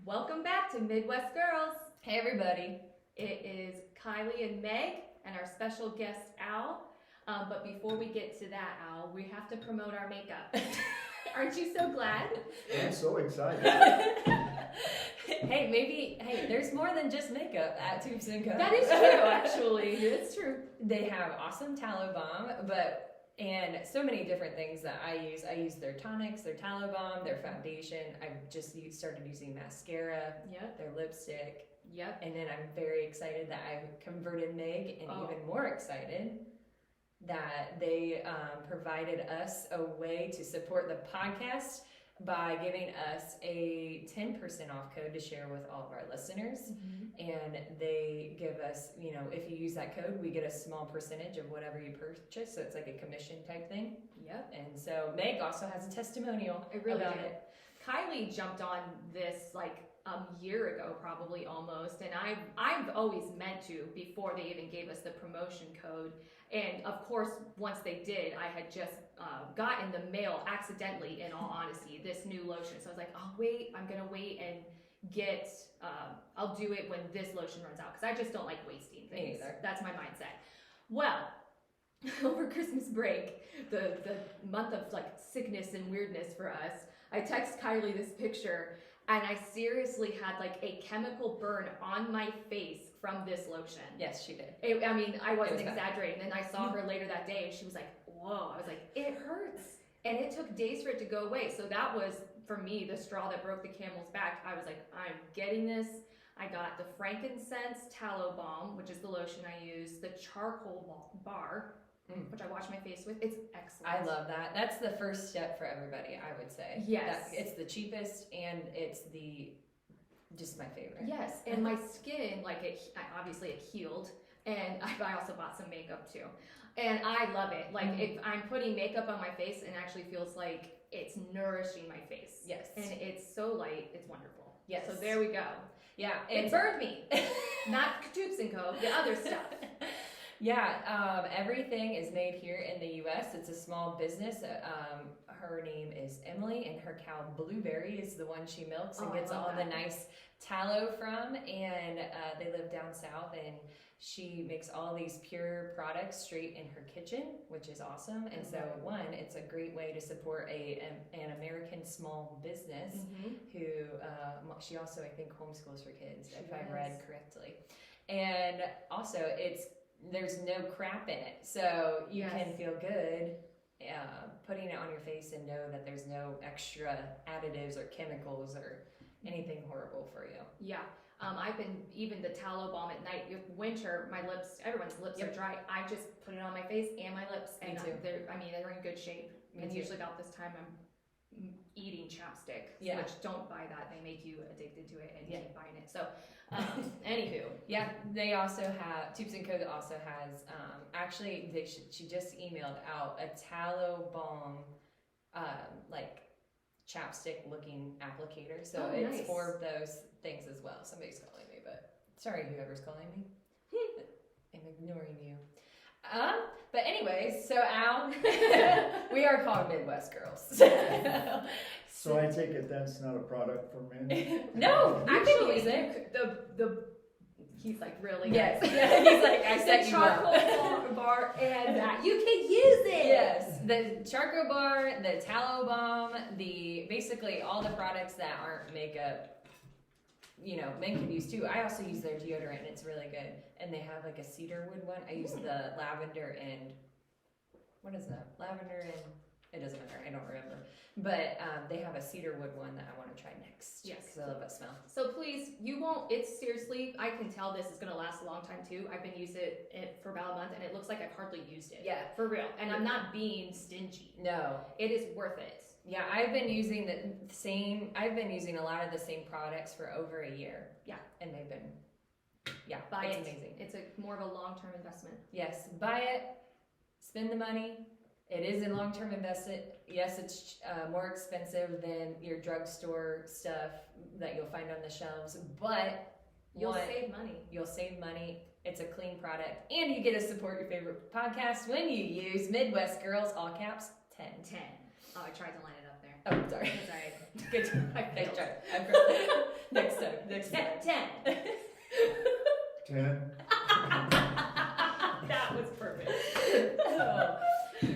Welcome back to Midwest Girls. Hey everybody. It is Kylie and Meg and our special guest Al. But before we get to that, Al, we have to promote our makeup. Aren't you so glad? I'm so excited. Hey, there's more than just makeup at Toups & Co. That is true, actually. It's true. They have awesome tallow balm, and so many different things that I use. I use their tonics, their tallow balm, their foundation. I've just started using mascara, Yep. their lipstick. Yep. And then I'm very excited that I've converted Meg, and even more excited that they provided us a way to support the podcast by giving us a 10% off code to share with all of our listeners. Mm-hmm. And they give us, if you use that code, we get a small percentage of whatever you purchase. So it's like a commission type thing. Yep. And so Meg also has a testimonial about it. Kylie jumped on this like a year ago, probably almost, and I've always meant to before they even gave us the promotion code. And of course, once they did, I had just got in the mail accidentally, in all honesty, this new lotion. So I was like, I'm gonna wait and get, I'll do it when this lotion runs out, because I just don't like wasting things. Me either. That's my mindset. Well, over Christmas break, the month of like sickness and weirdness for us, I text Kylie this picture, and I seriously had like a chemical burn on my face from this lotion. Yes, she did. I wasn't exaggerating. And I saw her later that day, and she was like, whoa. I was like, it hurts. And it took days for it to go away. So that was, for me, the straw that broke the camel's back. I was like, I'm getting this. I got the frankincense tallow balm, which is the lotion I use, the charcoal bar, which I wash my face with. It's excellent. I love that. That's the first step for everybody, I would say. Yes. It's the cheapest, and it's just my favorite. Yes, and my skin, obviously it healed, and I also bought some makeup too. And I love it. Like, if I'm putting makeup on my face, it actually feels like it's nourishing my face. Yes. And it's so light, it's wonderful. Yes. So there we go. Yeah. It burned me. Not Toups & Co., the other stuff. Yeah, everything is made here in the U.S. It's a small business. Her name is Emily, and her cow Blueberry is the one she milks and gets all the nice tallow from. And they live down south, and she makes all these pure products straight in her kitchen, which is awesome. And so, it's a great way to support an American small business who she also, I think, homeschools her kids, if I read correctly. And also, there's no crap in it, so you can feel good putting it on your face and know that there's no extra additives or chemicals or anything horrible for you. Yeah. I've been, even the tallow balm at night, winter, everyone's lips are dry. I just put it on my face and my lips, and they're in good shape. And usually about this time I'm eating chapstick, which don't buy that. They make you addicted to it and keep buying it. So, anywho. Yeah, they also have, Toups & Co. also has, she just emailed out a tallow balm, chapstick looking applicator. So it's for those things as well. Somebody's calling me, but sorry, whoever's calling me. I'm ignoring you. But anyways, so Al, we are called Midwest Girls. So I take it that's not a product for men? No, actually, use it. He's like, really? Yes. He's like, I set you up. The charcoal bar and that. You can use it! Yes. The charcoal bar, the tallow balm, basically all the products that aren't makeup, men can use too. I also use their deodorant, and it's really good. And they have like a cedar wood one. I use the lavender and, what is that? Lavender and, it doesn't matter, I don't remember. But they have a cedar wood one that I want to try next. Yes. Because I love that smell. So please, it's seriously, I can tell this is going to last a long time too. I've been using it for about a month, and it looks like I've hardly used it. Yeah. For real. And I'm not being stingy. No. It is worth it. Yeah, I've been using a lot of the same products for over a year. Yeah. And they've been, buy it's it. Amazing. It's more of a long-term investment. Yes, buy it, spend the money. It is a long-term investment. Yes, it's more expensive than your drugstore stuff that you'll find on the shelves, but you'll save money. You'll save money. It's a clean product, and you get to support your favorite podcast when you use Midwest Girls, all caps, 10. Oh, I tried to line it up there. Oh, sorry. It's all right. Good. I failed. I tried. Next Excellent. 10. 10? That was perfect. Oh.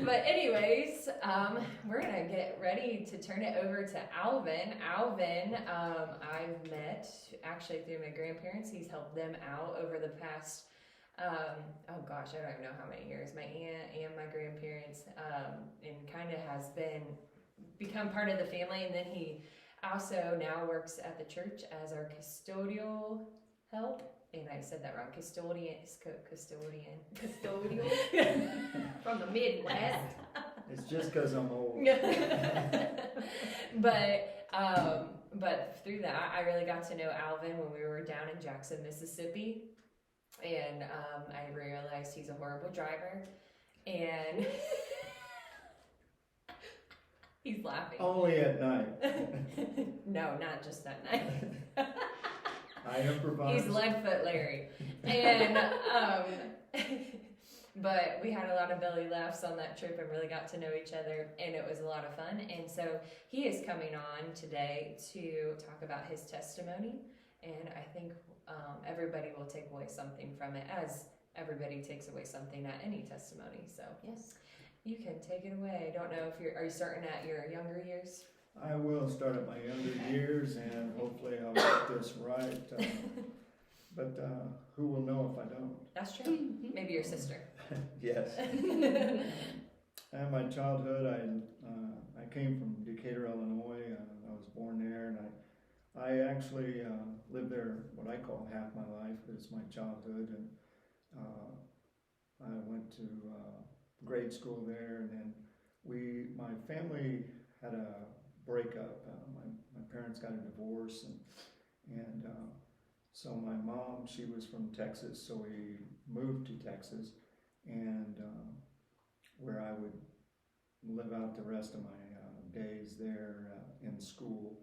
But anyways, we're gonna get ready to turn it over to Alvin. Alvin, I've met actually through my grandparents. He's helped them out over the past, oh gosh, I don't even know how many years. My aunt and my grandparents, and kind of has become part of the family. And then he also now works at the church as our custodial help. And I said that wrong. Custodial. From the Midwest. It's just because I'm old. But through that, I really got to know Alvin when we were down in Jackson, Mississippi. And I realized he's a horrible driver. And he's laughing. Only at night. No, not just at night. I improvise. He's Leadfoot Larry. And but we had a lot of belly laughs on that trip and really got to know each other, and it was a lot of fun. And so he is coming on today to talk about his testimony, and I think everybody will take away something from it, as everybody takes away something at any testimony. So Yes. you can take it away. I don't know if are you starting at your younger years? I will start at my younger years, and hopefully I'll get this right. But who will know if I don't? That's true. Maybe your sister. Yes. And my childhood, I came from Decatur, Illinois. I was born there, and I actually lived there what I call half my life. It's my childhood, and I went to grade school there, and then my family had a breakup. My parents got a divorce, and so my mom, she was from Texas, so we moved to Texas, and where I would live out the rest of my days there in school,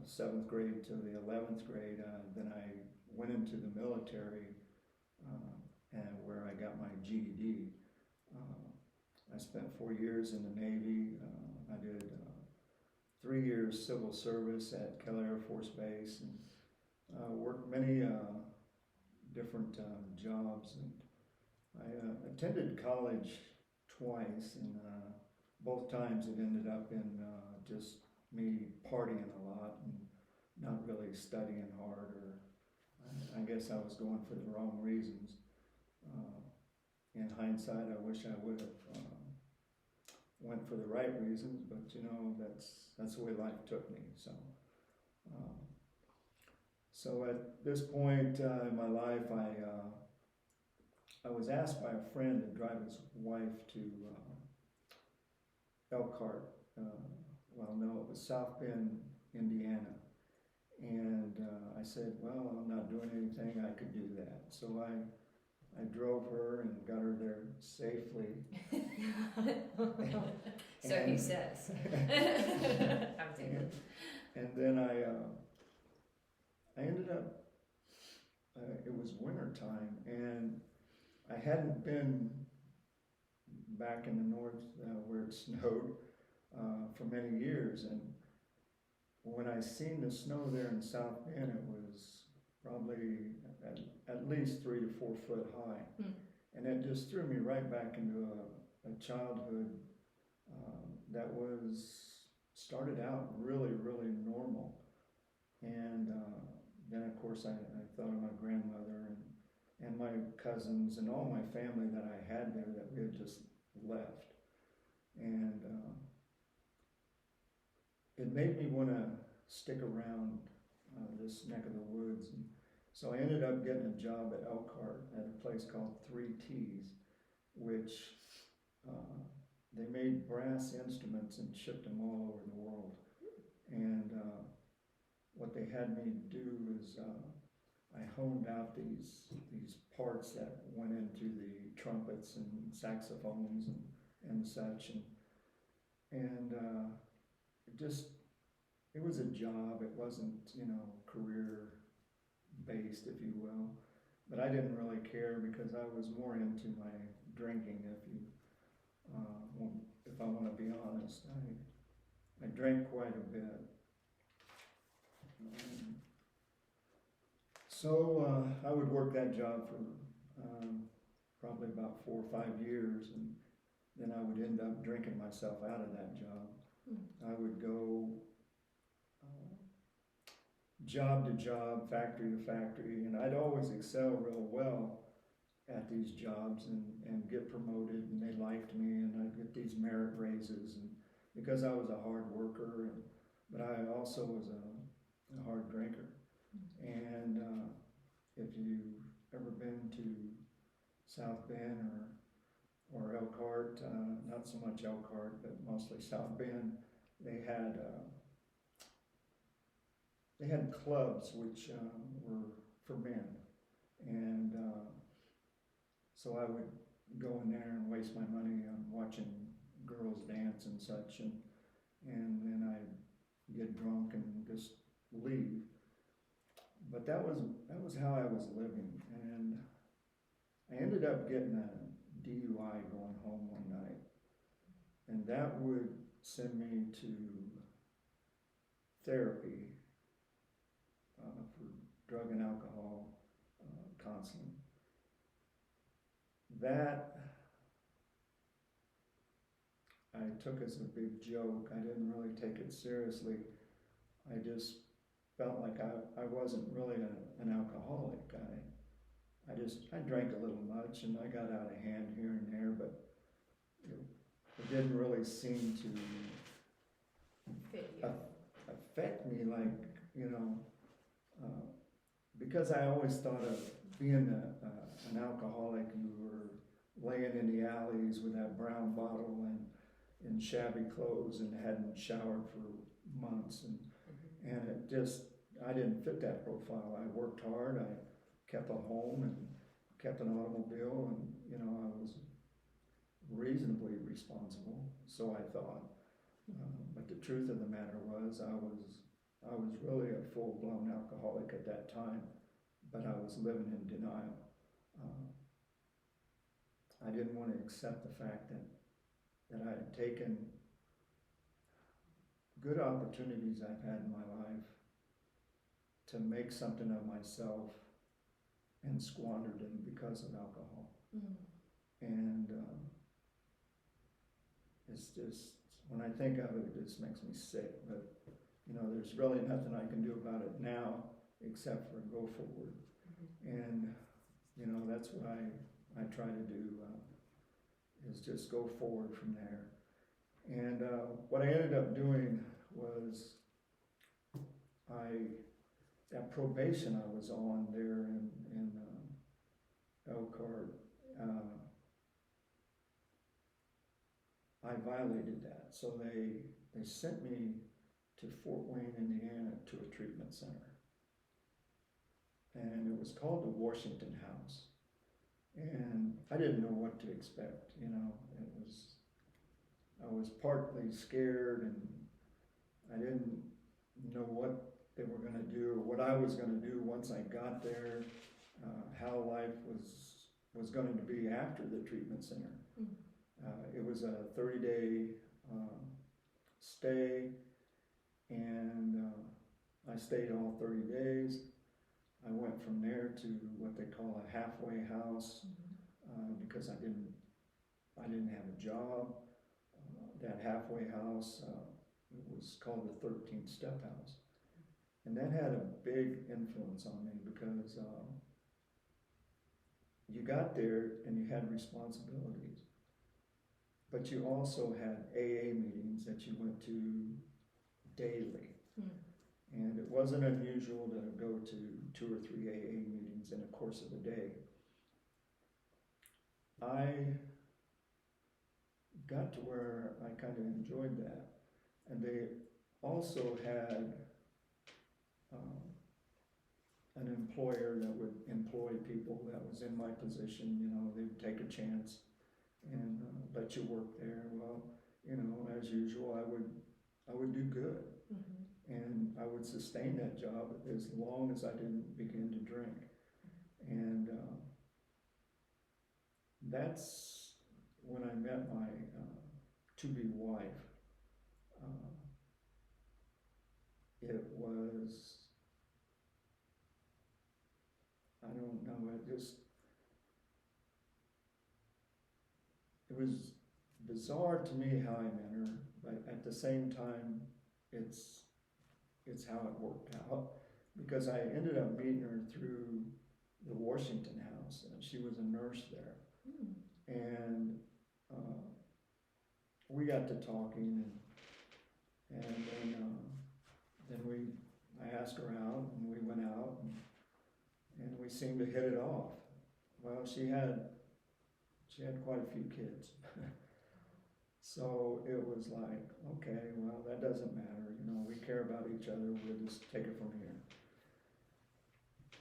7th grade to the 11th grade. Then I went into the military, and where I got my GED. I spent 4 years in the Navy. I did 3 years civil service at Keller Air Force Base, and worked many different jobs. And I attended college twice, and both times it ended up in just me partying a lot and not really studying hard, or I guess I was going for the wrong reasons. In hindsight, I wish I would have went for the right reasons, but that's the way life took me. So at this point in my life, I was asked by a friend to drive his wife to Elkhart. Well, no, it was South Bend, Indiana. And I said, well, I'm not doing anything, I could do that. So I drove her and got her there safely. So he says. I'm taking. And then I ended up, it was winter time, and I hadn't been back in the north where it snowed for many years. And when I seen the snow there in South Bend, it was probably at least 3 to 4 foot high. And it just threw me right back into a childhood that started out really, really normal. And then of course I thought of my grandmother and my cousins and all my family that I had there that we had just left. And it made me want to stick around this neck of the woods. And so I ended up getting a job at Elkhart at a place called 3Ts, which they made brass instruments and shipped them all over the world. And what they had me do is I honed out these parts that went into the trumpets and saxophones and such, and it was a job. It wasn't career based, if you will, but I didn't really care because I was more into my drinking. If I want to be honest, I drank quite a bit. So I would work that job for probably about 4 or 5 years, and then I would end up drinking myself out of that job. I would go job to job, factory to factory, and I'd always excel real well at these jobs and get promoted, and they liked me, and I'd get these merit raises, and because I was a hard worker, but I also was a hard drinker. And if you've ever been to South Bend or Elkhart, not so much Elkhart, but mostly South Bend, they had clubs which were for men, and so I would go in there and waste my money on watching girls dance and such, and then I'd get drunk and just leave. But that was how I was living, and I ended up getting a DUI going home one night, and that would send me to therapy for drug and alcohol counseling. That I took as a big joke. I didn't really take it seriously. I just felt like I wasn't really an alcoholic. I drank a little much, and I got out of hand here and there, but it didn't really seem to affect me like, because I always thought of being an alcoholic, you were laying in the alleys with that brown bottle and in shabby clothes and hadn't showered for months, and it just, I didn't fit that profile. I worked hard, I kept a home and kept an automobile, and I was reasonably responsible, so I thought. But the truth of the matter was, I was really a full-blown alcoholic at that time, but I was living in denial. I didn't want to accept the fact that I had taken good opportunities I've had in my life to make something of myself and squandered them because of alcohol. And it's just, when I think of it, it just makes me sick. But there's really nothing I can do about it now except for go forward. And that's what I try to do, is just go forward from there. And what I ended up doing was, that probation I was on there in Elkhart, I violated that. So they sent me to Fort Wayne, Indiana, to a treatment center. And it was called the Washington House. And I didn't know what to expect, I was partly scared, and I didn't know what they were going to do or what I was going to do once I got there, how life was going to be after the treatment center. It was a 30-day stay, and I stayed all 30 days. I went from there to what they call a halfway house, because I didn't have a job. That halfway house, it was called the 13th Step House, and that had a big influence on me because you got there and you had responsibilities, but you also had AA meetings that you went to daily. And it wasn't unusual to go to 2 or 3 AA meetings in the course of a day. I got to where I kind of enjoyed that. And they also had an employer that would employ people that was in my position. They'd take a chance and let you work there. Well, as usual, I would do good. And I would sustain that job as long as I didn't begin to drink. And that's when I met my to-be wife. It was it was bizarre to me how I met her, but at the same time, it's how it worked out, because I ended up meeting her through the Washington House, and she was a nurse there, and we got to talking, and then I asked her out, and we went out, and we seemed to hit it off. Well, she had quite a few kids. So it was like, okay, well, that doesn't matter, we care about each other, we'll just take it from here.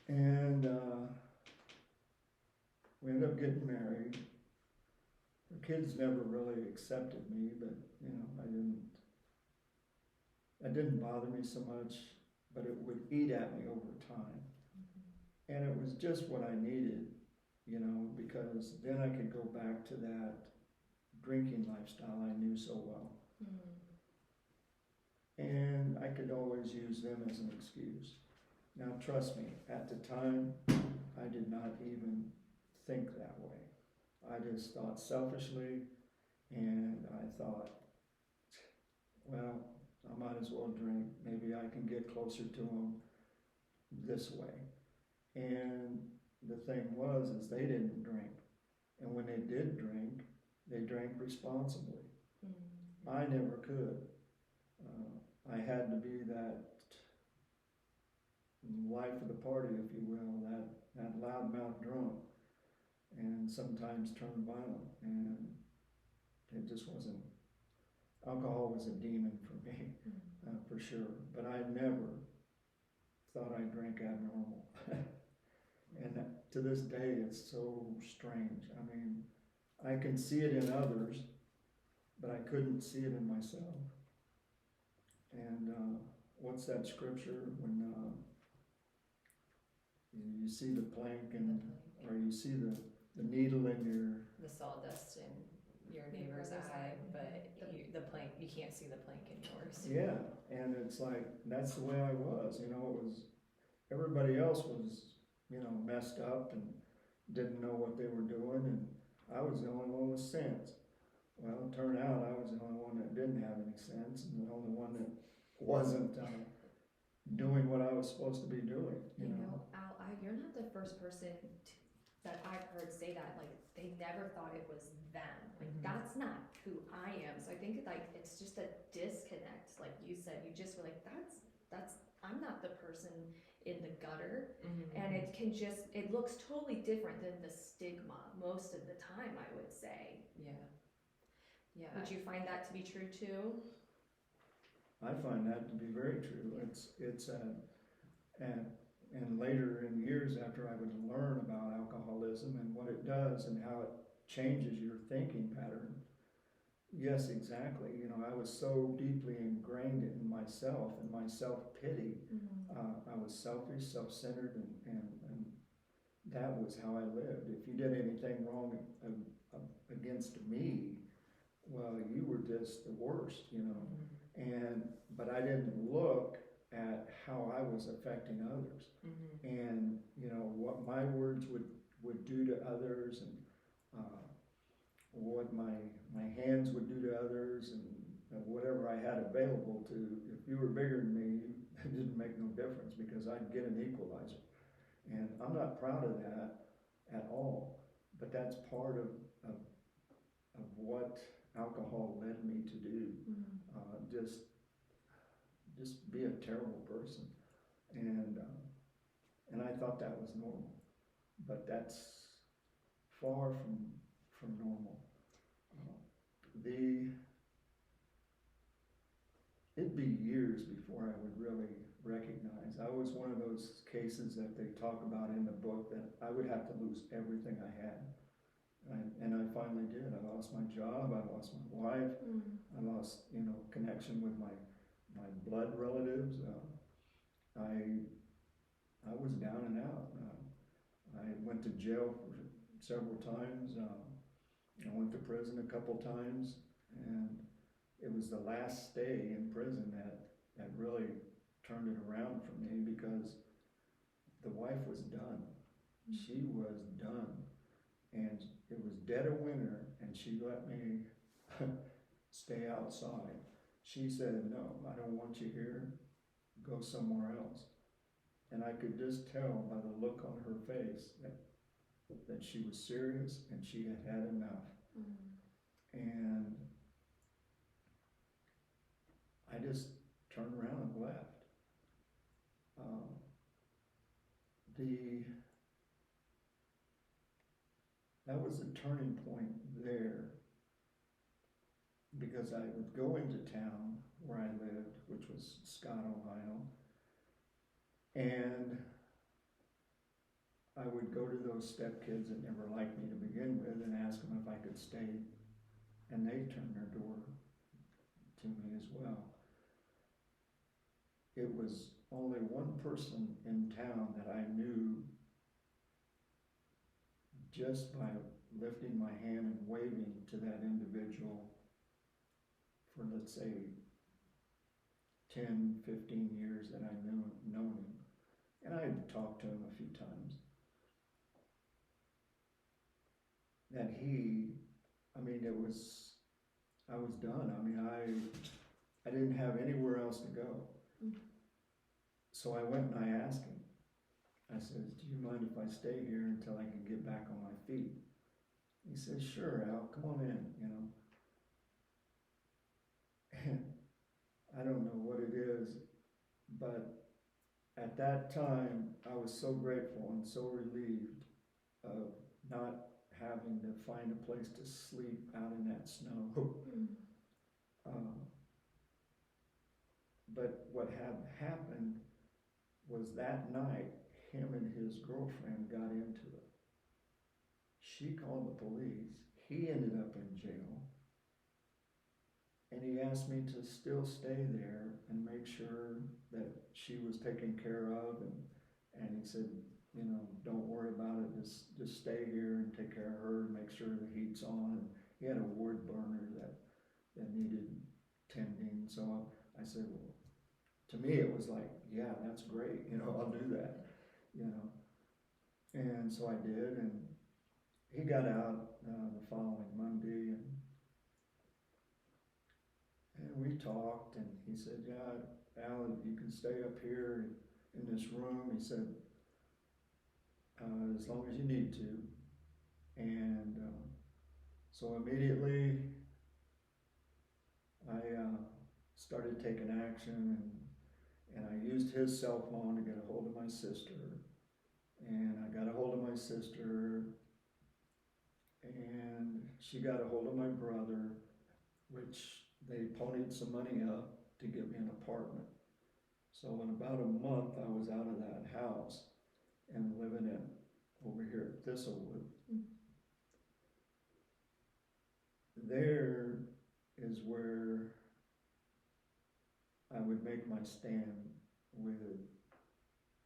And we ended up getting married. Her kids never really accepted me, but that didn't bother me so much, but it would eat at me over time. And it was just what I needed, because then I could go back to that drinking lifestyle I knew so well. And I could always use them as an excuse. Now, trust me, at the time, I did not even think that way. I just thought selfishly, and I thought, well, I might as well drink. Maybe I can get closer to them this way. And the thing was, is they didn't drink. And when they did drink, they drank responsibly. I never could. I had to be that life of the party, if you will, that loudmouth drunk, and sometimes turn violent. And it just wasn't, alcohol was a demon for me, for sure. But I never thought I drank abnormal. And to this day, it's so strange. I mean, I can see it in others, but I couldn't see it in myself. And what's that scripture when you see the plank or you see the needle in the sawdust in your neighbor's eye, but the plank, you can't see the plank in yours. Yeah, and it's like, that's the way I was, it was, everybody else was, messed up and didn't know what they were doing, and I was the only one with sense. Well, it turned out I was the only one that didn't have any sense, and the only one that wasn't doing what I was supposed to be doing. Al, you're not the first person that I've heard say that. Like, they never thought it was them. Like, that's not who I am. So I think it's just a disconnect. Like you said, you just were like, that's I'm not the person in the gutter. And it looks totally different than the stigma most of the time, I would say. Yeah. Would you find that to be true too? I find that to be very true. And later in years after I would learn about alcoholism and what it does and how it changes your thinking pattern. Yes, exactly. I was so deeply ingrained in myself and my self-pity. I was selfish, self-centered, and that was how I lived. If you did anything wrong against me, well, you were just the worst, but I didn't look at how I was affecting others, and what my words would do to others, and what my hands would do to others, and whatever I had available to. If you were bigger than me, it didn't make no difference, because I'd get an equalizer, and I'm not proud of that at all. But that's part of what alcohol led me to do. Just be a terrible person, and I thought that was normal, but that's far from normal. It'd be years before I would really recognize. I was one of those cases that they talk about in the book that I would have to lose everything I had. And I finally did. I lost my job, I lost my wife, I lost, connection with my blood relatives. I was down and out. I went to jail for several times. I went to prison a couple times, and it was the last stay in prison that really turned it around for me, because the wife was done. She was done. And it was dead of winter, and she let me stay outside. She said, no, I don't want you here. Go somewhere else. And I could just tell by the look on her face that she was serious and she had had enough. And I just turned around and left. That was the turning point there, because I would go into town where I lived, which was Scott, Ohio, and I would go to those stepkids that never liked me to begin with and ask them if I could stay, and they turned their door to me as well. It was only one person in town that I knew just by lifting my hand and waving to that individual for, let's say, 10, 15 years that I known him. And I had talked to him a few times. That I was done. I mean, I didn't have anywhere else to go. So I went and I asked him. I said, do you mind if I stay here until I can get back on my feet? He said, sure, Al, come on in, you know. And I don't know what it is, but at that time, I was so grateful and so relieved of not having to find a place to sleep out in that snow. But what had happened was that night, him and his girlfriend got into it. She called the police. He ended up in jail. And he asked me to still stay there and make sure that she was taken care of. And he said, you know, don't worry about it. Just stay here and take care of her and make sure the heat's on. And he had a wood burner that needed tending. So I said, well, to me it was like, yeah, that's great. You know, I'll do that. You know, and so I did, and he got out the following Monday, and we talked, and he said, yeah, Al, you can stay up here in this room. He said, as long as you need to. And so immediately I started taking action, and I used his cell phone to get a hold of my sister. And I got a hold of my sister, and she got a hold of my brother, which they ponied some money up to get me an apartment. So in about a month, I was out of that house and living over here at Thistlewood. There is where I would make my stand with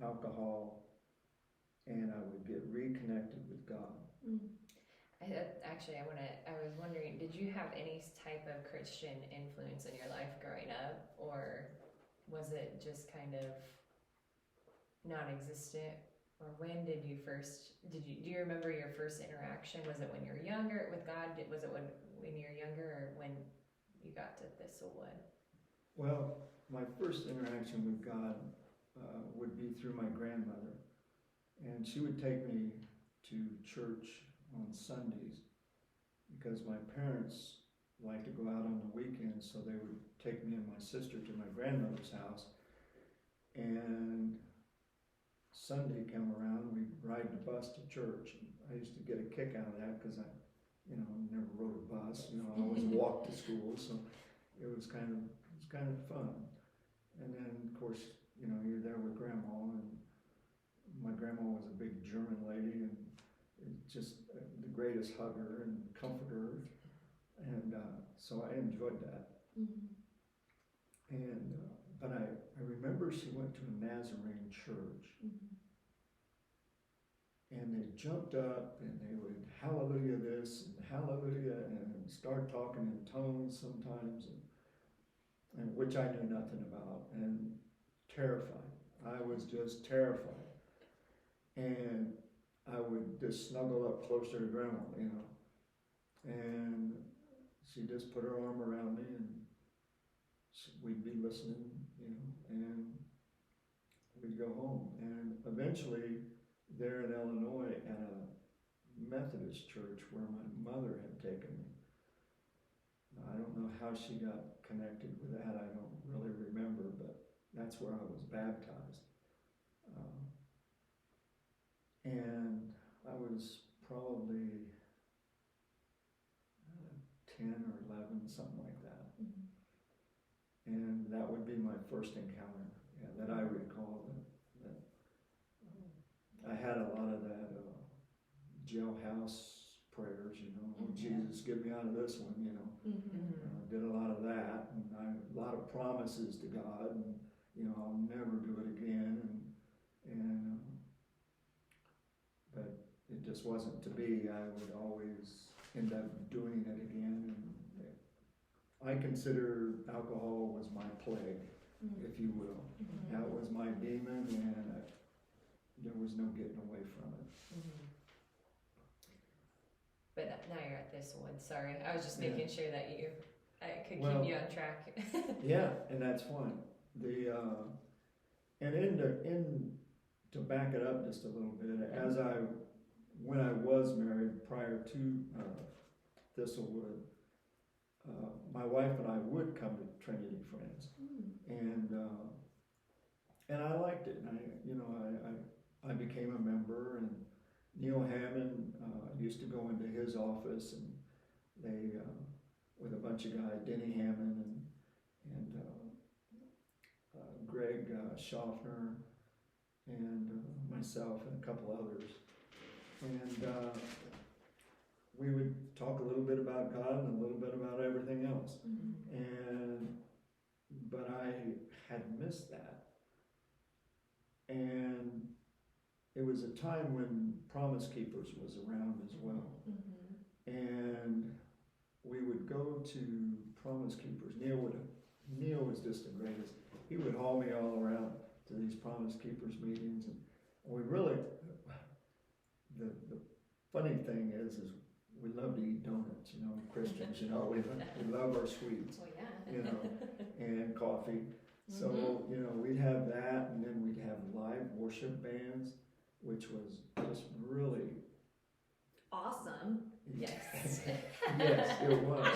alcohol, and I would get reconnected with God. Actually, I was wondering, did you have any type of Christian influence in your life growing up, or was it just kind of non-existent? Or when did you do you remember your first interaction? Was it when you were younger with God? Was it when you were younger, or when you got to Thistlewood? Well, my first interaction with God would be through my grandmother. And she would take me to church on Sundays because my parents liked to go out on the weekends, so they would take me and my sister to my grandmother's house. And Sunday came around, we'd ride the bus to church. And I used to get a kick out of that because I never rode a bus. I always walked to school, so it was kind of fun. And then, of course, you're there with Grandma, and my grandma was a big German lady, and just the greatest hugger and comforter, and so I enjoyed that. And but I remember she went to a Nazarene church, and they jumped up and they would hallelujah this and hallelujah and start talking in tongues sometimes, and which I knew nothing about, and terrified. I was just terrified. And I would just snuggle up closer to Grandma, you know, and she'd just put her arm around me, and we'd be listening, you know, and we'd go home. And eventually, there in Illinois, at a Methodist church where my mother had taken me, I don't know how she got connected with that. I don't really remember, but that's where I was baptized. And I was probably 10 or 11, something like that. Mm-hmm. And that would be my first encounter, that I recall. That I had a lot of that jailhouse prayers, you know, mm-hmm. Jesus, get me out of this one, you know. Mm-hmm. Did a lot of that, and a lot of promises to God, and you know, I'll never do it again, and but it just wasn't to be. I would always end up doing it again, and I consider alcohol was my plague, mm-hmm. if you will. Mm-hmm. That was my demon, and there was no getting away from it. Mm-hmm. But now you're at this one. Sorry, I was just making sure that I could keep you on track. Yeah, and that's fine. And to back it up just a little bit, when I was married prior to Thistlewood, my wife and I would come to Trinity Friends, and I liked it. And I became a member, and Neil Hammond used to go into his office, and they with a bunch of guys, Denny Hammond and Greg Schaffner, and myself and a couple others, and we would talk a little bit about God and a little bit about everything else. Mm-hmm. But I had missed that, and it was a time when Promise Keepers was around as well. Mm-hmm. And we would go to Promise Keepers. Neil was just the greatest. He would haul me all around to these Promise Keepers meetings, and we really, the funny thing is we love to eat donuts, you know, Christians, you know, we love our sweets, you know, and coffee. So, mm-hmm. you know, we'd have that, and then we'd have live worship bands, which was just really awesome. Yes. Yes, it was.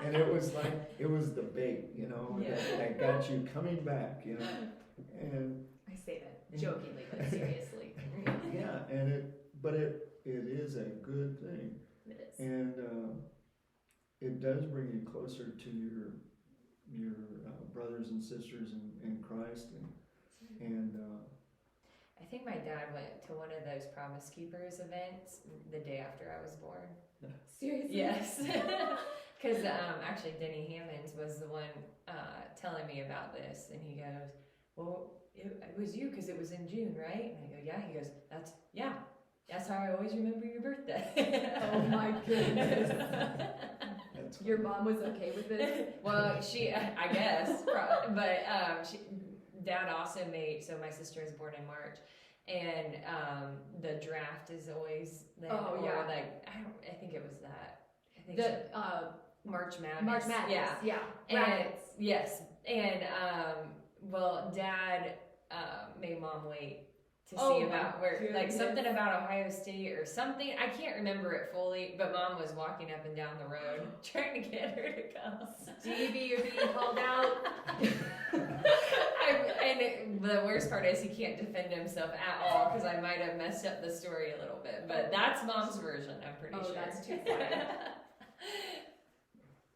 And it was like, it was the bait, you know, that got you coming back, you know. And I say that jokingly, but seriously. Yeah, but it is a good thing. It is. And it does bring you closer to your brothers and sisters in Christ, and I think my dad went to one of those Promise Keepers events the day after I was born. Seriously? Yes. Because actually Denny Hammonds was the one telling me about this, and he goes, well, it was you because it was in June, right? And I go, yeah. He goes, that's how I always remember your birthday. Oh my goodness. Your mom was okay with this? Well, I guess, but Dad also made, so my sister was born in March, and the draft is always then, I think it was that. I think March Madness. March Madness, yeah. Rabbits. Yes, and well, Dad made Mom wait to see about where, like something about Ohio State or something. I can't remember it fully, but Mom was walking up and down the road trying to get her to come. Stevie, you're being called out. And the worst part is he can't defend himself at all because I might have messed up the story a little bit. But that's Mom's version, I'm pretty sure. Oh, that's too funny.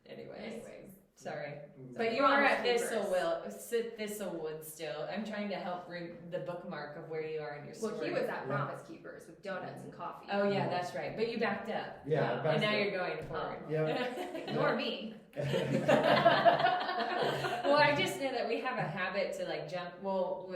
Anyways. Sorry. But you are at Thistlewood still. I'm trying to help bring the bookmark of where you are in your story. Well, he was at Promise Keepers with donuts and coffee. Oh, yeah, that's right. But you backed up. Yeah, and now you're going forward. Yeah. Ignore me. Well, I just know that we have a habit to like jump. Well,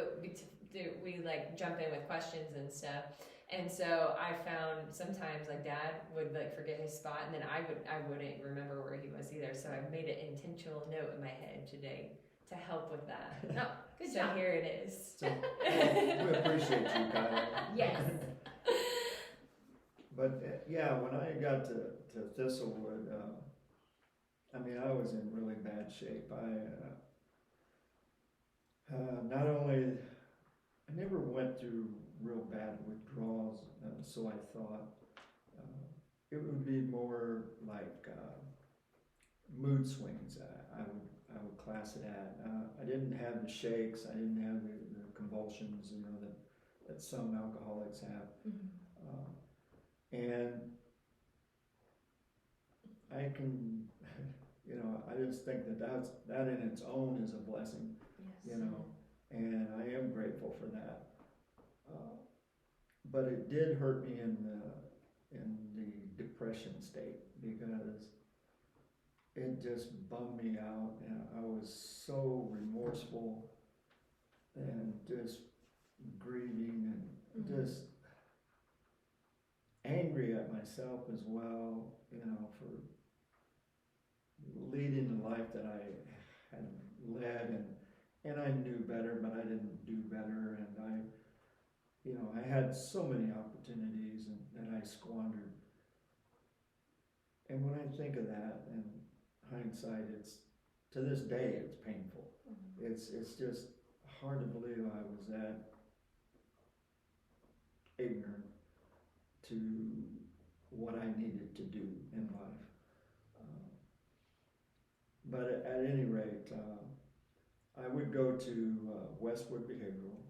we like jump in with questions and stuff. And so I found sometimes like Dad would like forget his spot, and then I wouldn't remember where he was either. So I made an intentional note in my head today to help with that. Oh, good so job. Here it is. So, we appreciate you, Kyle. Yes. But yeah, when I got to Thistlewood, I mean, I was in really bad shape. Not only, I never went through real bad withdrawals, so I thought. It would be more like mood swings. I would class it at. I didn't have the shakes. I didn't have the convulsions, you know, that some alcoholics have. And I can, you know, I just think that in its own is a blessing, you know, and I am grateful for that. But it did hurt me in the depression state, because it just bummed me out, and I was so remorseful and just grieving and just angry at myself as well, you know, for leading the life that I had led, and I knew better, but I didn't do better, and I had so many opportunities that I squandered. And when I think of that in hindsight, to this day, it's painful. It's just hard to believe I was that ignorant to what I needed to do in life. But at any rate, I would go to Westwood Behavioral,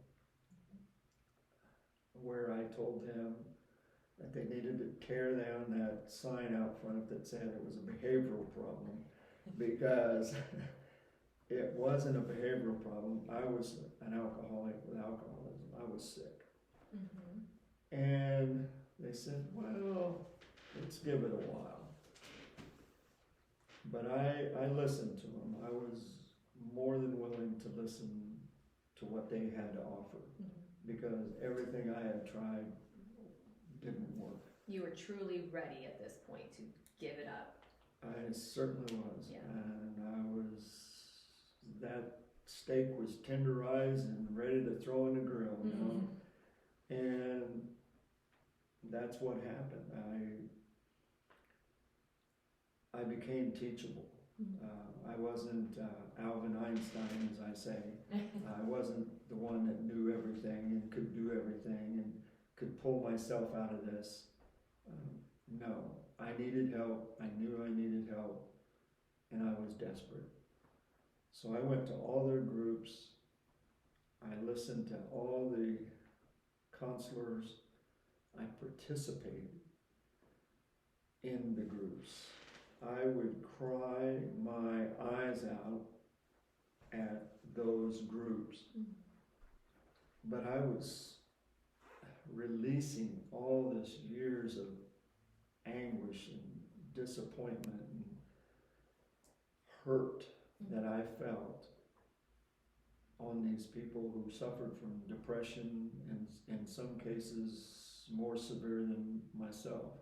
where I told him that they needed to tear down that sign out front that said it was a behavioral problem, because it wasn't a behavioral problem. I was an alcoholic with alcoholism. I was sick. And they said, well, let's give it a while. But I listened to them. I was more than willing to listen to what they had to offer, because everything I had tried didn't work. You were truly ready at this point to give it up. I certainly was. Yeah. And that steak was tenderized and ready to throw in the grill, you know? And that's what happened. I became teachable. I wasn't Alvin Einstein, as I say. I wasn't the one that knew everything and could do everything and could pull myself out of this. No, I needed help. I knew I needed help, and I was desperate. So I went to all their groups. I listened to all the counselors. I participated in the groups. I would cry my eyes out at those groups, but I was releasing all this years of anguish and disappointment and hurt that I felt on these people who suffered from depression, and in some cases more severe than myself.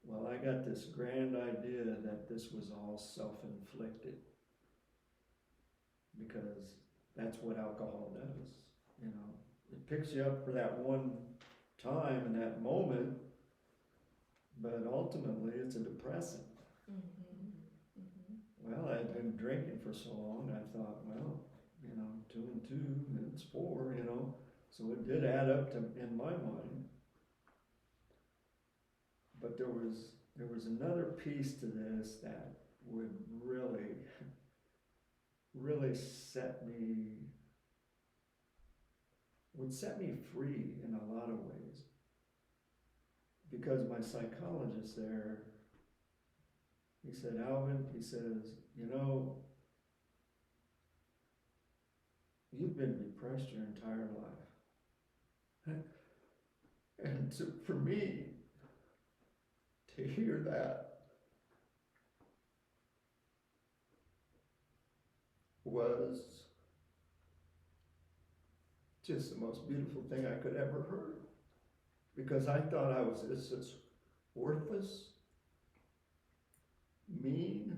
Well, I got this grand idea that this was all self-inflicted, because that's what alcohol does, you know. It picks you up for that one time and that moment, but ultimately it's a depressant. Well, I'd been drinking for so long, I thought, well, you know, 2 and 2, it's 4, you know. So it did add up in my mind. But there was another piece to this that would really set me free in a lot of ways. Because my psychologist there, he said, Alvin, he says, you know, you've been depressed your entire life. And for me to hear that was just the most beautiful thing I could ever heard. Because I thought I was this worthless, mean,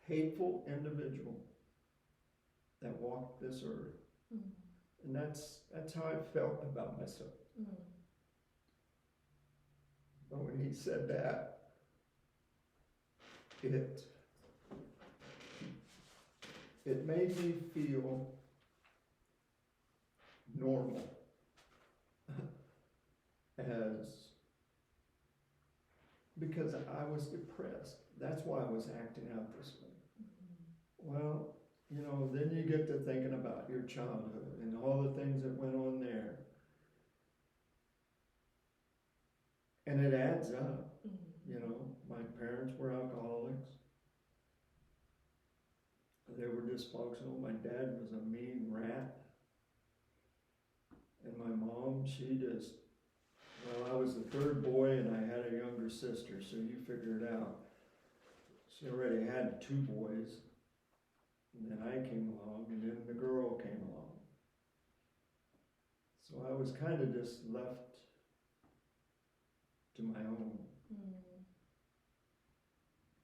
hateful individual that walked this earth. And that's how I felt about myself. But when he said that, it made me feel normal because I was depressed. That's why I was acting out this way. Well, you know, then you get to thinking about your childhood and all the things that went on there. And it adds up. You know, my parents were alcoholics. They were dysfunctional. My dad was a mean rat. And my mom, well, I was the third boy and I had a younger sister, so you figure it out. She already had 2 boys. And then I came along, and then the girl came along. So I was kind of just left to my own.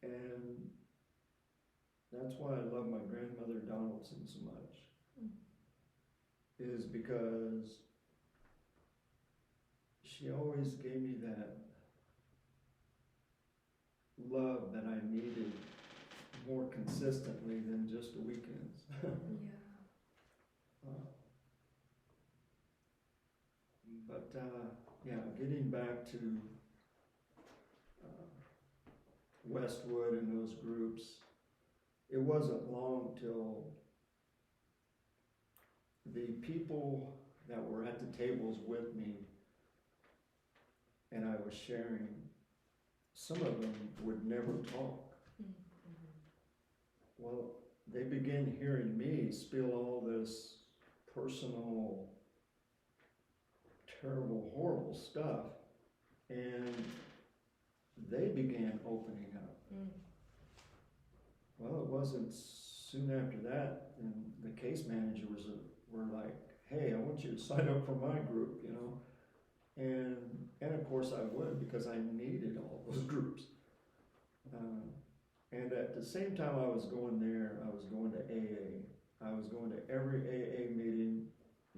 And that's why I love my grandmother Donaldson so much. Is because she always gave me that love that I needed more consistently than just the weekends. Getting back to Westwood and those groups, it wasn't long till the people that were at the tables with me and I was sharing, some of them would never talk. Well, they began hearing me spill all this personal, terrible, horrible stuff, and they began opening up. Well, it wasn't soon after that, and the case managers were like, hey, I want you to sign up for my group, you know. And of course I would, because I needed all those groups. And at the same time I was going there, I was going to AA. I was going to every AA meeting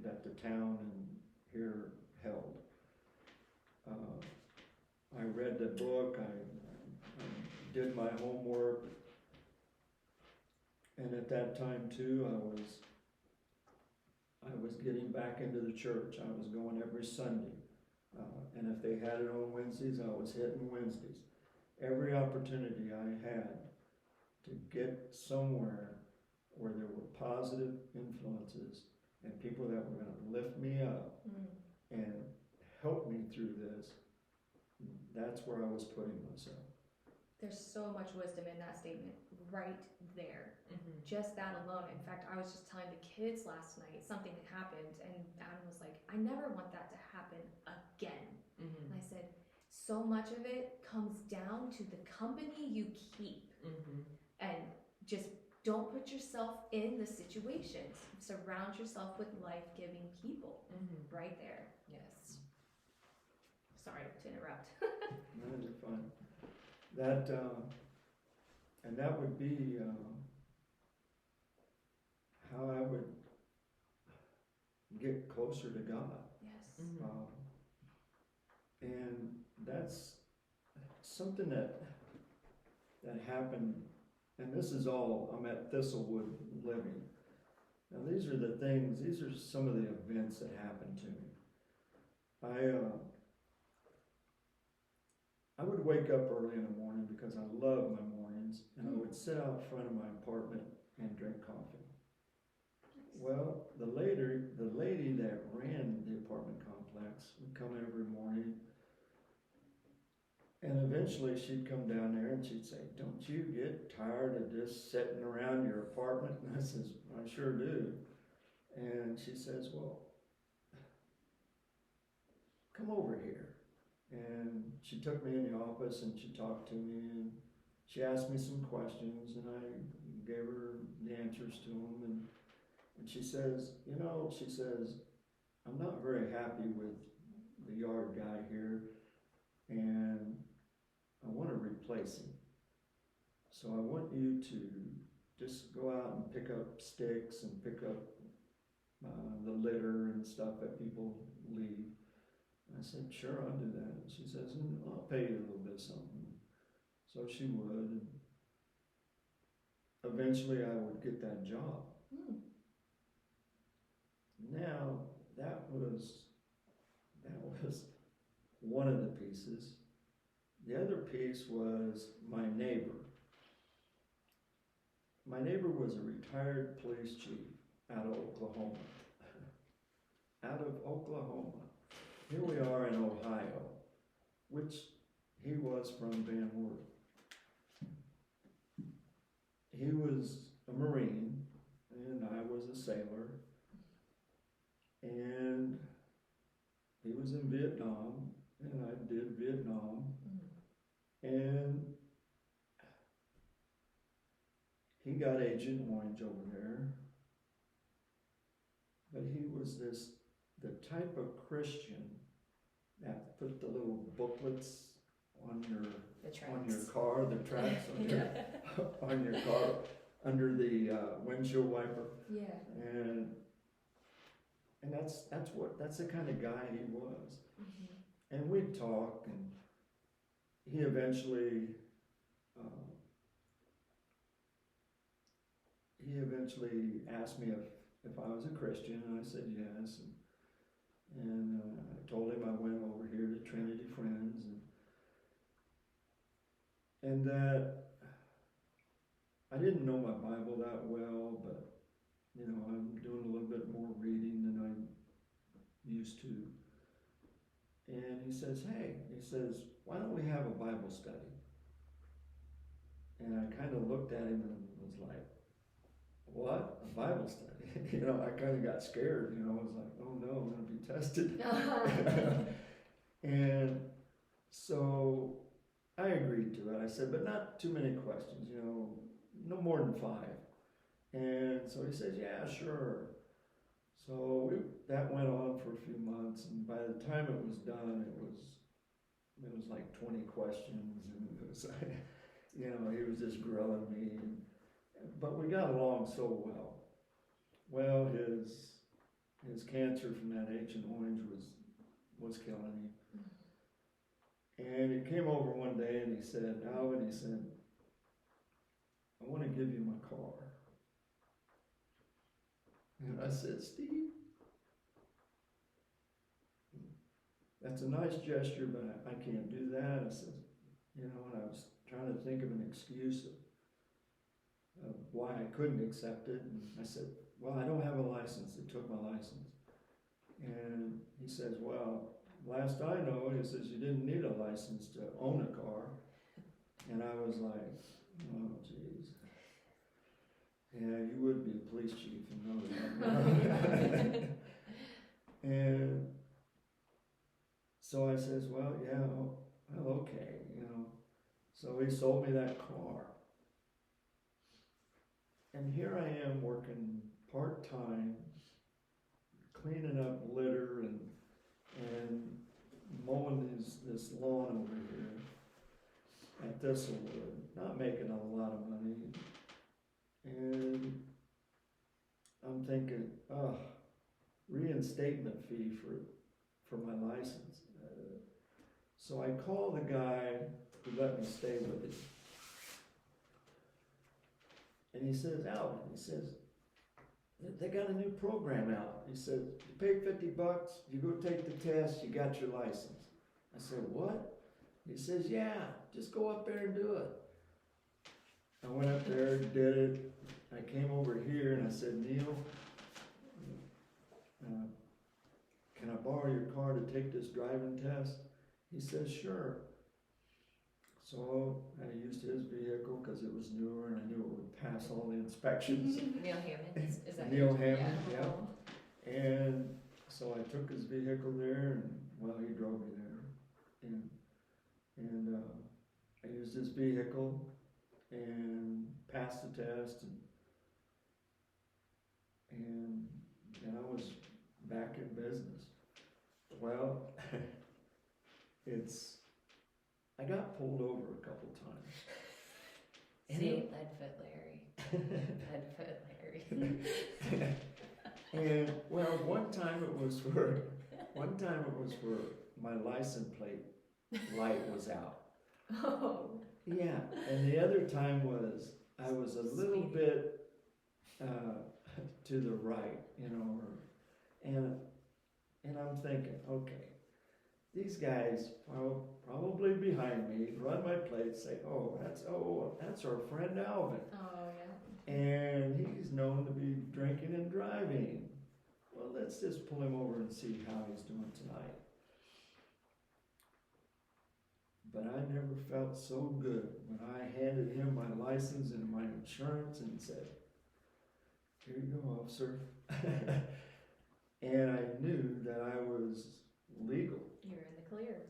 that the town and here held. I read the book, I did my homework, and at that time too, I was getting back into the church. I was going every Sunday. And if they had it on Wednesdays, I was hitting Wednesdays. Every opportunity I had to get somewhere where there were positive influences and people that were going to lift me up and help me through this, that's where I was putting myself. There's so much wisdom in that statement right there. Just that alone. In fact, I was just telling the kids last night something that happened, and Adam was like, I never want that to happen again. And I said, so much of it comes down to the company you keep. And just don't put yourself in the situations. Surround yourself with life-giving people. Right there. Yes. Sorry to interrupt. No, you're fine. That, and that would be how I would get closer to God. Yes. And that's something that happened, and this is all, I'm at Thistlewood Living. Now these are the things, these are some of the events that happened to me. I would wake up early in the morning because I love my mornings, and I would sit out front of my apartment and drink coffee. Well, the lady that ran the apartment complex would come every morning, and eventually she'd come down there and she'd say, don't you get tired of just sitting around your apartment? And I says, I sure do. And she says, well, come over here. And she took me in the office and she talked to me and she asked me some questions and I gave her the answers to them. And she says, you know, she says, I'm not very happy with the yard guy here and I want to replace him. So I want you to just go out and pick up sticks and pick up the litter and stuff that people leave. I said, sure, I'll do that. And she says, and I'll pay you a little bit something. So she would. And eventually I would get that job. Now, that was one of the pieces. The other piece was my neighbor. My neighbor was a retired police chief out of Oklahoma. Out of Oklahoma. Here we are in Ohio, which he was from Van Wert. He was a Marine, and I was a sailor. And he was in Vietnam, and I did Vietnam. And he got Agent Orange over there. But he was the type of Christian that put the little booklets on your car, the tracks on your, on your car, under the windshield wiper. Yeah. And that's the kind of guy he was. And we'd talk, and he eventually asked me if I was a Christian, and I said yes. And I told him I went over here to Trinity Friends, and that I didn't know my Bible that well, but you know, I'm doing a little bit more reading than I used to. And he says, why don't we have a Bible study? And I kind of looked at him and was like, what? A Bible study? You know, I kind of got scared, you know, I was like, oh no, I'm going to be tested. And so I agreed to it. I said, but not too many questions, you know, no more than 5. And so he says, yeah, sure. So that went on for a few months, and by the time it was done, it was like 20 questions, and it was like, you know, he was just grilling me. But we got along so well. Well, his cancer from that Agent Orange was killing him. And he came over one day and he said, Alvin, I want to give you my car. And I said, Steve, that's a nice gesture, but I can't do that. I said, you know, and I was trying to think of an excuse of why I couldn't accept it. And I said, well, I don't have a license. They took my license. And he says, well, last I know, he says, you didn't need a license to own a car. And I was like, oh, geez. Yeah, you would be a police chief and know that. And so I says, well, yeah, well, okay, you know. So he sold me that car. And here I am working part-time, cleaning up litter and mowing this lawn over here at Thistlewood, not making a lot of money. And I'm thinking, reinstatement fee for my license. So I call the guy who let me stay with him. And he says, Alvin, he says, they got a new program out. He said, you pay $50, you go take the test, you got your license. I said, what? He says, yeah, just go up there and do it. I went up there, did it. I came over here and I said, Neil, can I borrow your car to take this driving test? He says, sure. So I used his vehicle because it was newer and I knew it would pass all the inspections. Neil Hammond, is that Neil Hammond, yeah. And so I took his vehicle there, and well, he drove me there, and I used his vehicle and passed the test, and I was back in business. Well, I got pulled over a couple times. It ain't Leadfoot Larry. Leadfoot Larry. And well, one time it was for my license plate light was out. Oh. Yeah, and the other time was I was a little bit to the right, you know, and I'm thinking, okay, these guys probably behind me run my plate, say, oh, that's our friend Alvin, Oh, yeah. and he's known to be drinking and driving. Well, let's just pull him over and see how he's doing tonight. But I never felt so good when I handed him my license and my insurance and said, here you go, officer. And I knew that I was legal. You're in the clear.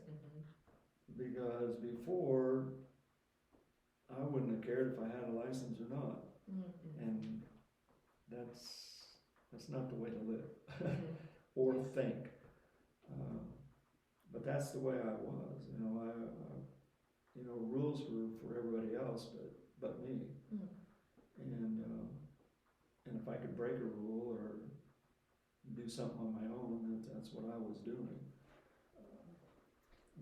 Because before, I wouldn't have cared if I had a license or not. And that's not the way to live or think. But that's the way I was. You know, rules were for everybody else, but me. And if I could break a rule or do something on my own, that's what I was doing.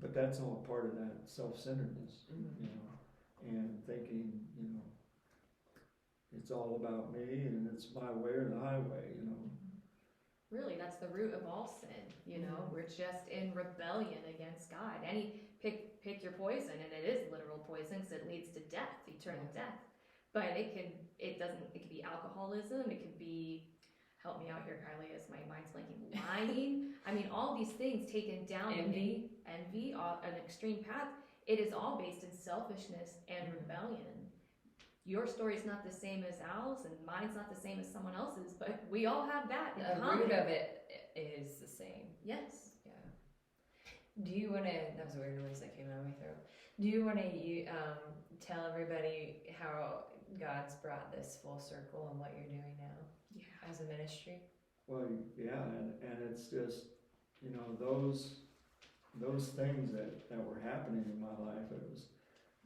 But that's all part of that self-centeredness, you know, and thinking, you know, it's all about me and it's my way or the highway, you know. Really, that's the root of all sin, you know. We're just in rebellion against God. Pick your poison, and it is literal poison because it leads to death, eternal death. But it could be alcoholism, it could be, help me out here, Kylie, as my mind's blanking, lying. I mean, all these things taken down, envy, an extreme path, it is all based in selfishness and rebellion. Your story's not the same as Al's, and mine's not the same as someone else's, but we all have that in common. The root of it is the same. Yes. Yeah. Do you want to, that was a weird noise that came out of my throat. Do you want to tell everybody how God's brought this full circle and what you're doing now as a ministry? Well, yeah, and it's just, you know, those things that were happening in my life, it was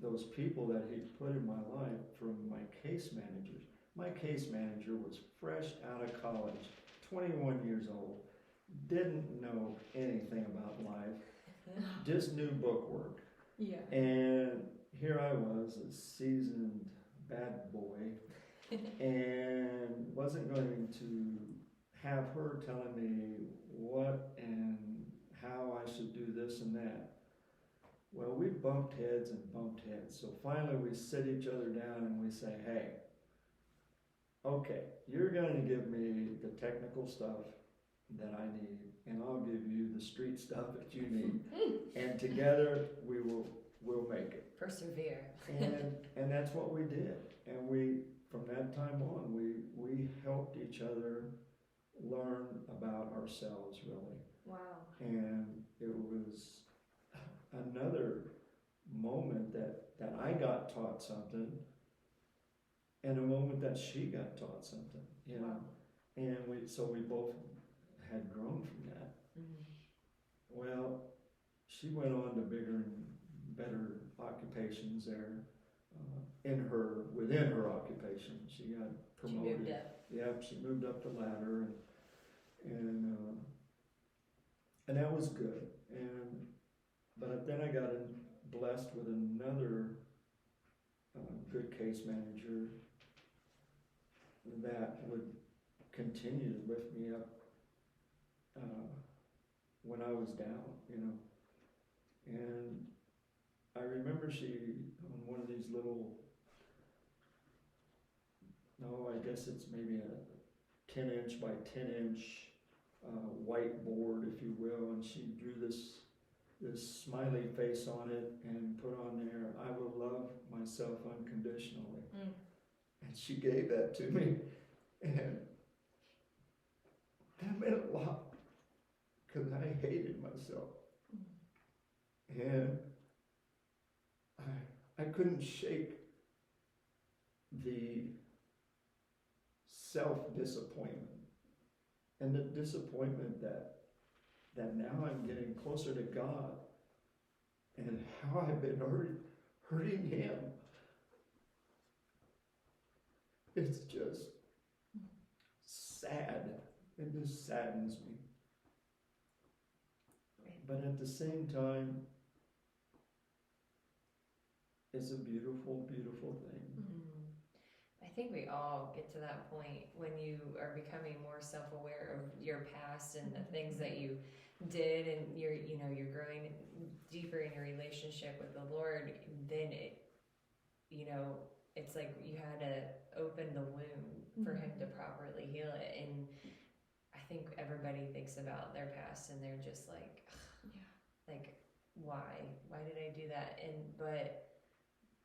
those people that he put in my life from my case managers. My case manager was fresh out of college, 21 years old, didn't know anything about life, just knew bookwork. Yeah. And here I was, a seasoned bad boy, and wasn't going to have her telling me what and how I should do this and that. Well, we bumped heads. So finally we sit each other down and we say, hey, okay, you're going to give me the technical stuff that I need, and I'll give you the street stuff that you need. And together we'll make it. Persevere. And that's what we did. And we, from that time on, we helped each other learn about ourselves, really. Wow. And it was another moment that I got taught something, and a moment that she got taught something, you know. And we both had grown from that. Well, she went on to bigger and better occupations there. Within her occupation, she got promoted. She moved up. Yep, she moved up the ladder, and that was good. But then I got blessed with another good case manager that would continue to lift me up when I was down, you know. And I remember she, on one of these little, I guess it's maybe a 10-inch by 10-inch whiteboard, if you will, and she drew this smiley face on it and put on there, I will love myself unconditionally. And she gave that to me, and that meant a lot, because I hated myself. And I couldn't shake the self-disappointment and the disappointment that now I'm getting closer to God and how I've been hurting Him. It's just sad. It just saddens me. but at the same time, it's a beautiful, beautiful thing. I think we all get to that point when you are becoming more self-aware of your past and the things that you did, and you're growing deeper in your relationship with the Lord. Then it's like you had to open the wound for Him to properly heal it. And I think everybody thinks about their past and they're just like, like, why did I do that? But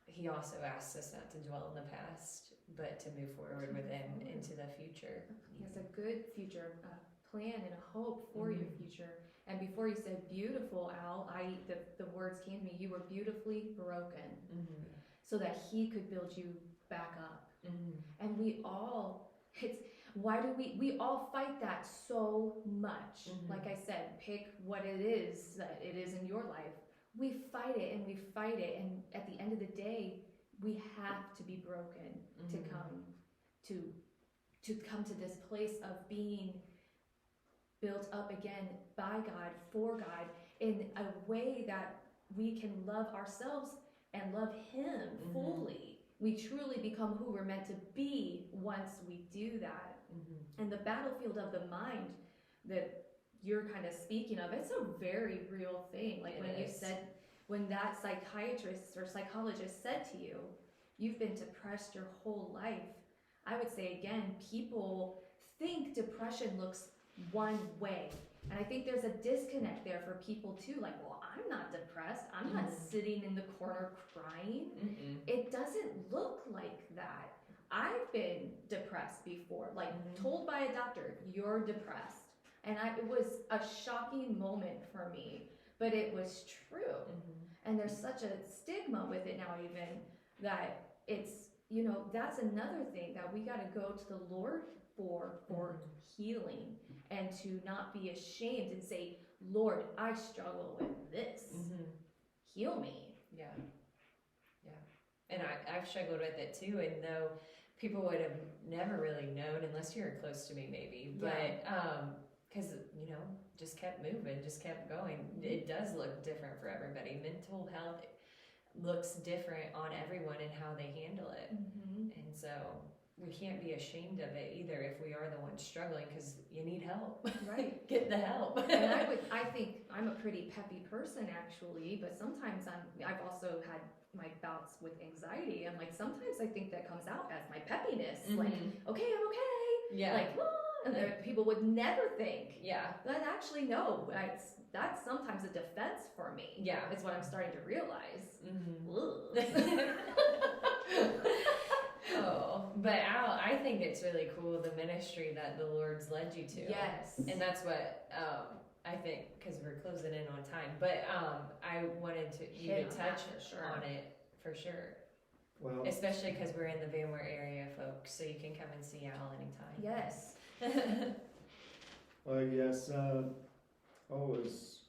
He also asks us not to dwell in the past, but to move forward with Him into the future. He has a good future, a plan and a hope for your future. And before you said beautiful, Al, the words came to me, you were beautifully broken, so that He could build you back up. And we all fight that so much. Like I said, pick what it is that it is in your life. We fight it and we fight it, and at the end of the day, we have to be broken to come to this place of being built up again by God, for God, in a way that we can love ourselves and love Him fully. We truly become who we're meant to be once we do that. And the battlefield of the mind that you're kind of speaking of, it's a very real thing. Like when that psychiatrist or psychologist said to you, you've been depressed your whole life. I would say again, people think depression looks one way. And I think there's a disconnect there for people too. Like, well, I'm not depressed. I'm not sitting in the corner crying. It doesn't look like that. I've been depressed before, like told by a doctor, you're depressed. And it was a shocking moment for me, but it was true. And there's such a stigma with it now, even that it's, that's another thing that we got to go to the Lord for healing, and to not be ashamed and say, Lord, I struggle with this. Heal me. Yeah. And I've struggled with it too, and though people would have never really known unless you're close to me, maybe. But because just kept moving, just kept going. It does look different for everybody. Mental health looks different on everyone and how they handle it. And so we can't be ashamed of it either if we are the ones struggling, because you need help. Right. Get the help. And I think I'm a pretty peppy person actually, but sometimes I've also had my bouts with anxiety. I'm like, sometimes I think that comes out as my peppiness. Like, okay, I'm okay. Yeah. Like, and people would never think. Yeah. But actually, no, that's sometimes a defense for me. Yeah. It's what I'm starting to realize. But Al, I think it's really cool, the ministry that the Lord's led you to. Yes. And that's what I think, because we're closing in on time, but I wanted you to touch on it for sure. Well, especially because we're in the Van Wert area, folks, so you can come and see Al anytime. Yes. Well, yes, it was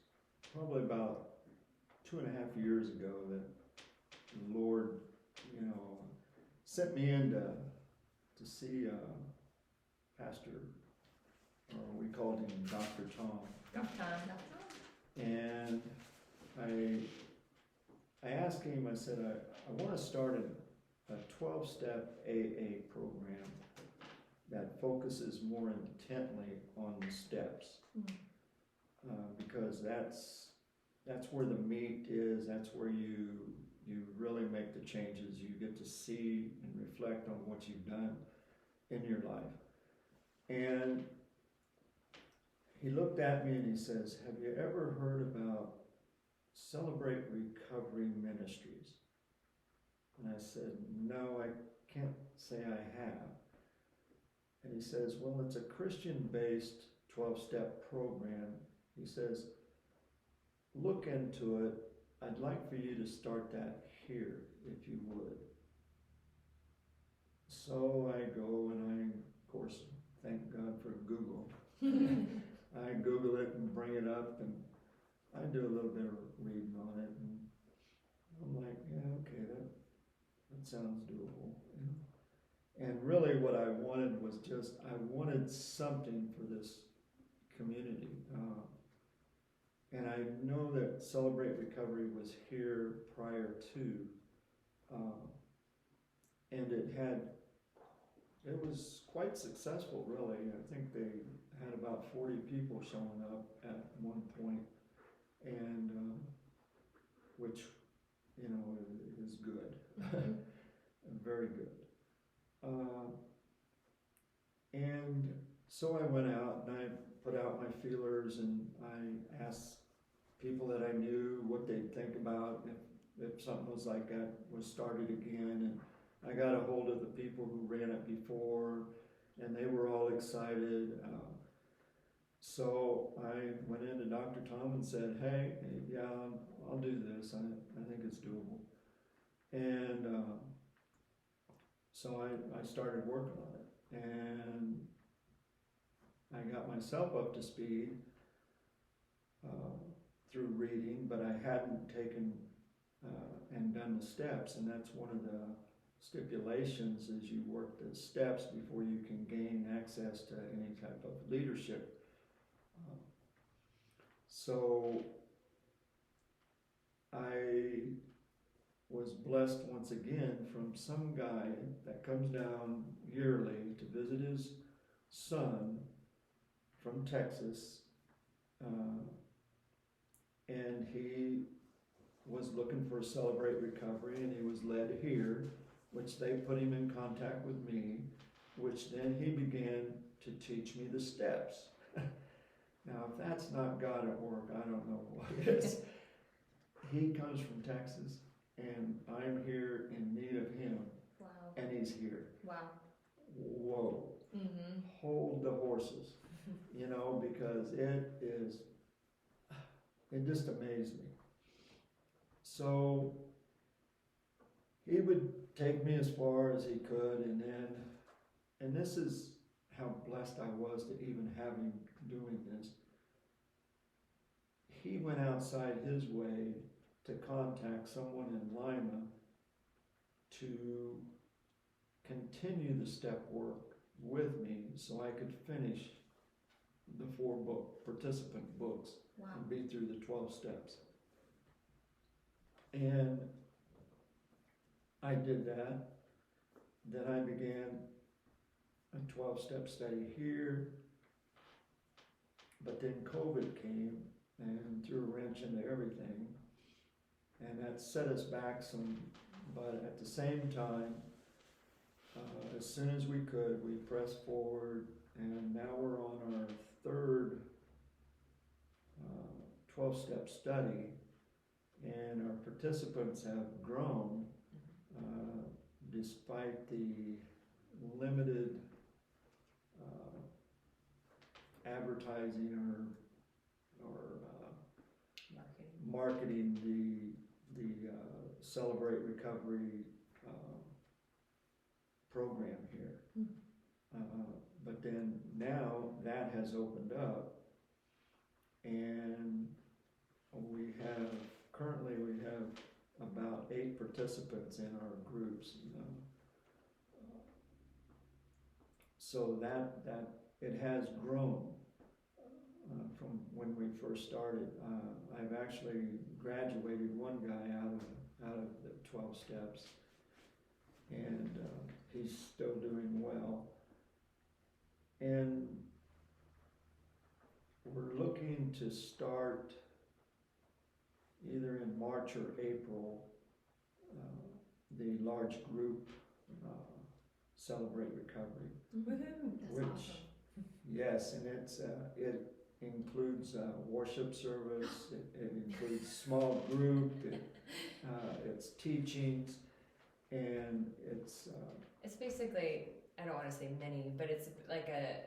probably about 2.5 years ago that the Lord, sent me in to see Pastor, or we called him Dr. Tom. And I asked him, I said, I want to start a 12-step AA program that focuses more intently on the steps, because that's where the meat is. That's where you really make the changes. You get to see and reflect on what you've done in your life. And he looked at me and he says, have you ever heard about Celebrate Recovery Ministries? And I said, no, I can't say I have. And he says, well, it's a Christian-based 12-step program. He says, look into it. I'd like for you to start that here, if you would. So I go and I, of course, thank God for Google. I Google it and bring it up, and I do a little bit of reading on it, and I'm like, yeah, okay, that sounds doable. And really what I wanted was I wanted something for this community. and I know that Celebrate Recovery was here prior to, and it was quite successful, really. I think they had about 40 people showing up at one point, and which, you know, is good, very good. And so I went out and I put out my feelers, and I asked people that I knew what they'd think about if something was like that was started again. And I got a hold of the people who ran it before, and they were all excited. So I went into Dr. Tom and said, hey, yeah, I'll do this. I think it's doable. And so I started working on it, and I got myself up to speed through reading, but I hadn't taken and done the steps, and that's one of the stipulations is you work the steps before you can gain access to any type of leadership. So I was blessed once again from some guy that comes down yearly to visit his son from Texas, and he was looking for Celebrate Recovery, and he was led here, which they put him in contact with me, which then he began to teach me the steps. Now, if that's not God at work, I don't know what is. He comes from Texas, and I'm here in need of him. Wow. And he's here. Wow. Whoa. Mm-hmm. Hold the horses, you know, because it just amazed me. So he would take me as far as he could, and this is how blessed I was to even have him doing this. He went outside his way to contact someone in Lima to continue the step work with me so I could finish the 4 participant books. Wow. And be through the 12 steps. And I did that. Then I began a 12-step study here, but then COVID came and threw a wrench into everything, and that set us back some, but at the same time, as soon as we could, we pressed forward, and now we're on our 3rd 12-step study, and our participants have grown despite the limited advertising or marketing the Celebrate Recovery program here. But then now that has opened up, and currently we have about 8 participants in our groups. So that it has grown from when we first started. I've actually graduated one guy out of the 12 steps, and he's still doing well. And we're looking to start either in March or April the large group Celebrate Recovery. Woohoo! That's awesome. Yes, and it includes worship service, it includes small group, it's teachings, and it's basically, I don't want to say mini, but it's like a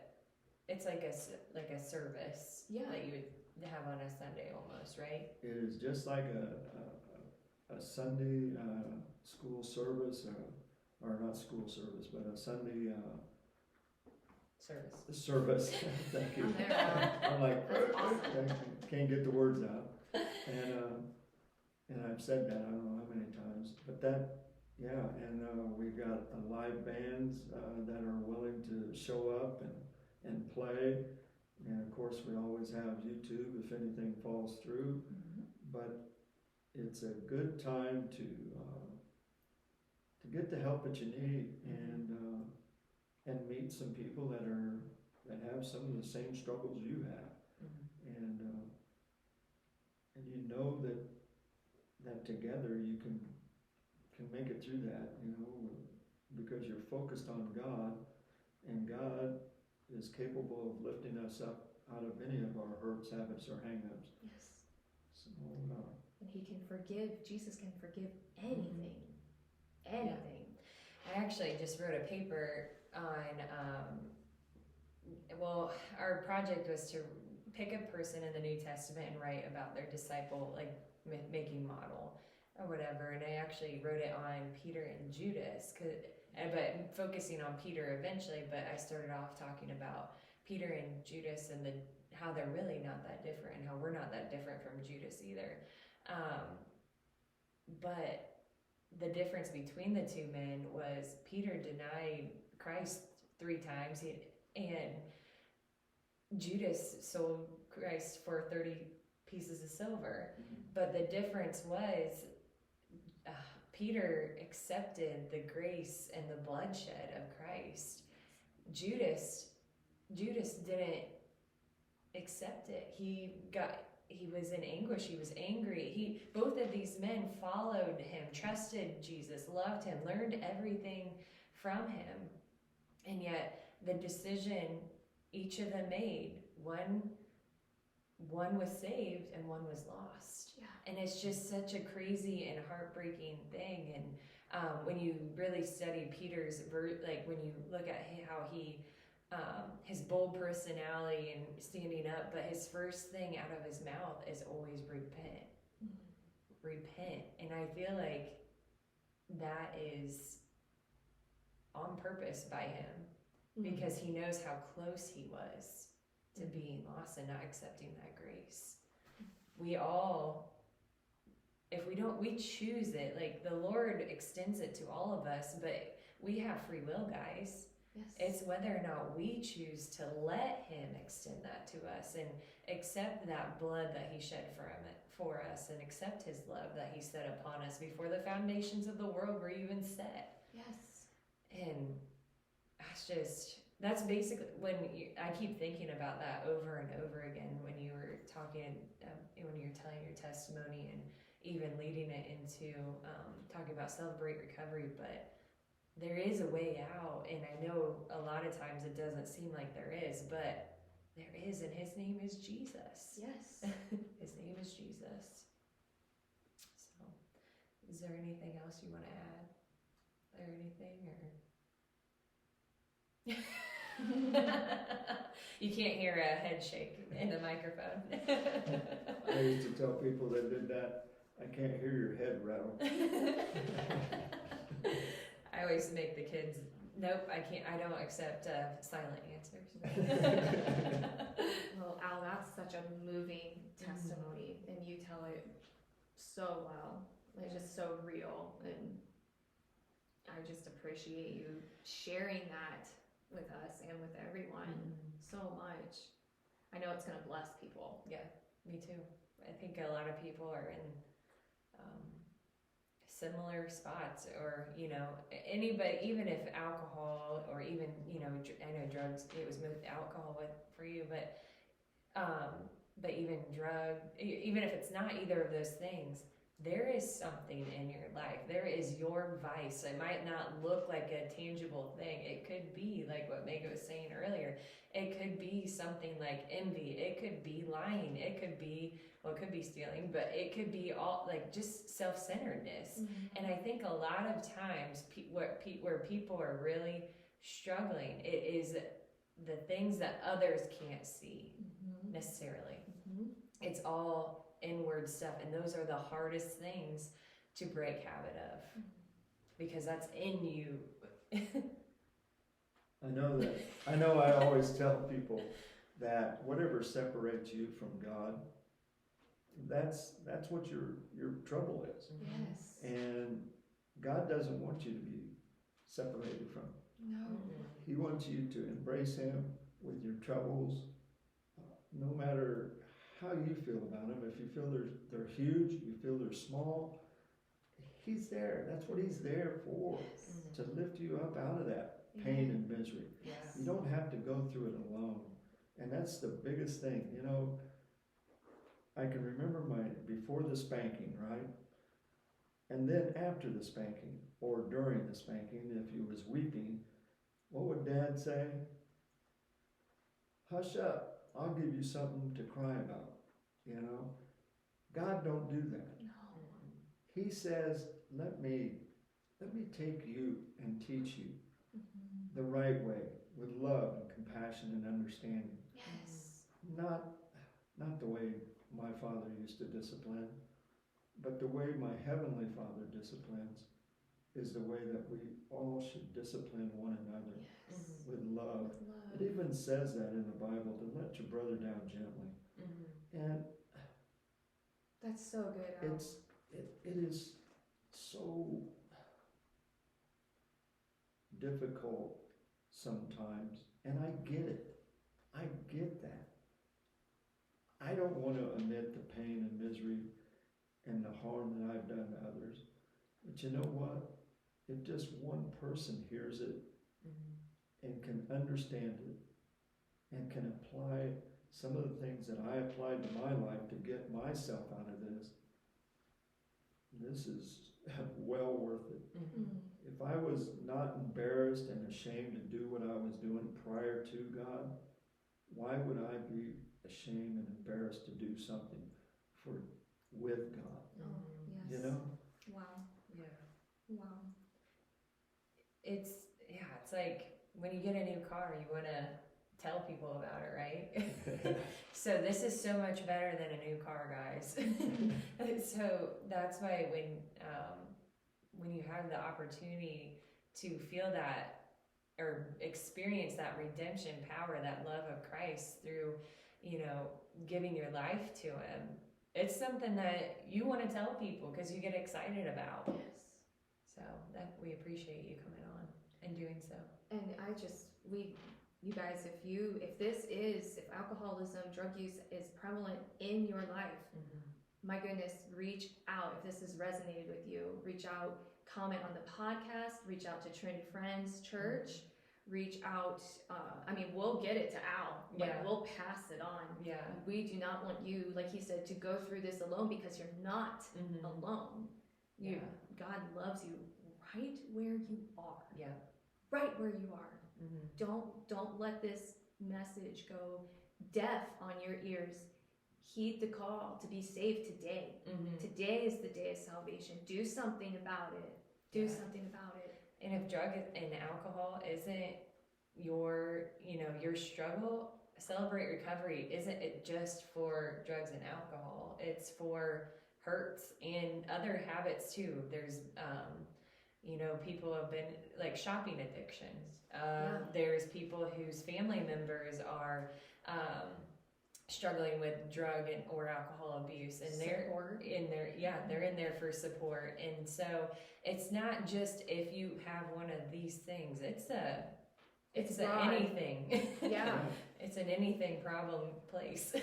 service that you would have on a Sunday almost, right? It is just like a Sunday school service, or not school service, but a Sunday service. Thank you. I'm like, awesome. I can't get the words out, and I've said that I don't know how many times, but that. Yeah, and we've got live bands that are willing to show up and play, And of course, we always have YouTube if anything falls through. But it's a good time to get the help that you need and meet some people that have some of the same struggles you have, and you know that together you can make it through that, because you're focused on God, and God is capable of lifting us up out of any of our hurts, habits, or hang-ups. Yes. So, and He can forgive. Jesus can forgive anything. Anything. I actually just wrote a paper on, our project was to pick a person in the New Testament and write about their disciple, like making model or whatever. And I actually wrote it on Peter and Judas, but focusing on Peter eventually. But I started off talking about Peter and Judas and how they're really not that different, and how we're not that different from Judas either. But the difference between the two men was Peter denied Christ 3 times, and Judas sold Christ for 30 pieces of silver. But the difference was Peter accepted the grace and the bloodshed of Christ. Judas didn't accept it. He was in anguish. He was angry. Both of these men followed him, trusted Jesus, loved him, learned everything from him. And yet the decision each of them made, one was saved and one was lost. Yeah. And it's just such a crazy and heartbreaking thing. And when you really study Peter's, when you look at how he his bold personality and standing up, but his first thing out of his mouth is always repent. Repent. And I feel like that is on purpose by him, because he knows how close he was to being lost and not accepting that grace. We all, if we choose it, like the Lord extends it to all of us, but we have free will, guys. Yes. It's whether or not we choose to let him extend that to us and accept that blood that he shed for us, and accept his love that he set upon us before the foundations of the world were even set. Yes. And that's basically I keep thinking about that over and over again when you were talking, when you were telling your testimony, and even leading it into talking about Celebrate Recovery. But there is a way out, and I know a lot of times it doesn't seem like there is, but there is, and his name is Jesus. Yes. His name is Jesus. So, is there anything else you want to add? Or anything, or? You can't hear a head shake in the microphone. I used to tell people that did that, I can't hear your head rattle. I always make the kids, nope, I don't accept silent answers. Well, Al, that's such a moving testimony, and you tell it so well. It's just so real, and I just appreciate you sharing that with us and with everyone so much. I know it's going to bless people. Yeah, me too. I think a lot of people are in similar spots, or anybody, even if alcohol, or even I know drugs, it was alcohol for you, but even even if it's not either of those things, there is something in your life. There is your vice. It might not look like a tangible thing. It could be like what Megan was saying earlier. It could be something like envy. It could be lying. It could be stealing, but it could be all like just self-centeredness. And I think a lot of times where people are really struggling, it is the things that others can't see necessarily. It's all inward stuff, and those are the hardest things to break habit of, because that's in you. I know I always tell people that whatever separates you from God, that's what your trouble is. Yes. And God doesn't want you to be separated from him. No. He wants you to embrace him with your troubles, no matter how you feel about them, if you feel they're huge, you feel they're small, He's there. That's what He's there for, to lift you up out of that pain and misery. Yes. You don't have to go through it alone. And that's the biggest thing. You know, I can remember before the spanking, right? And then after the spanking, or during the spanking, if you was weeping, what would Dad say? Hush up, I'll give you something to cry about, you know? God don't do that. No. He says, let me take you and teach you the right way, with love and compassion and understanding. Yes. Not the way my father used to discipline, but the way my heavenly Father disciplines is the way that we all should discipline one another. Yes. With love. With love. It even says that in the Bible, to let your brother down gently. And That's so good, Al. it is so difficult sometimes, and I get it. I get that. I don't want to admit the pain and misery and the harm that I've done to others. But you know what? If just one person hears it and can understand it and can apply some of the things that I applied to my life to get myself out of this is well worth it. If I was not embarrassed and ashamed to do what I was doing prior to God, why would I be ashamed and embarrassed to do something with God? Oh, yes. You know? Wow. Yeah. Wow. It's like when you get a new car, you want to tell people about it, right? So this is so much better than a new car, guys. So that's why when you have the opportunity to feel that or experience that redemption power, that love of Christ through, you know, giving your life to Him, it's something that you want to tell people because you get excited about. Yes. So that we appreciate you coming on and doing so. And you guys, if alcoholism, drug use is prevalent in your life, my goodness, reach out. If this has resonated with you, reach out, comment on the podcast, reach out to Trinity Friends Church, reach out. We'll get it to Al. We'll pass it on. Yeah. We do not want you, like he said, to go through this alone, because you're not alone. God loves you right where you are. Yeah. Right where you are. Don't let this message go deaf on your ears. Heed the call to be saved today. Today is the day of salvation. Do something about it. Do something about it. And if drug and alcohol isn't your struggle, Celebrate Recovery isn't it just for drugs and alcohol. It's for hurts and other habits too. There's people have been like shopping addictions. There's people whose family members are struggling with drug and or alcohol abuse, and they're in there for support. And so it's not just if you have one of these things. It's anything. Yeah. It's an anything problem place.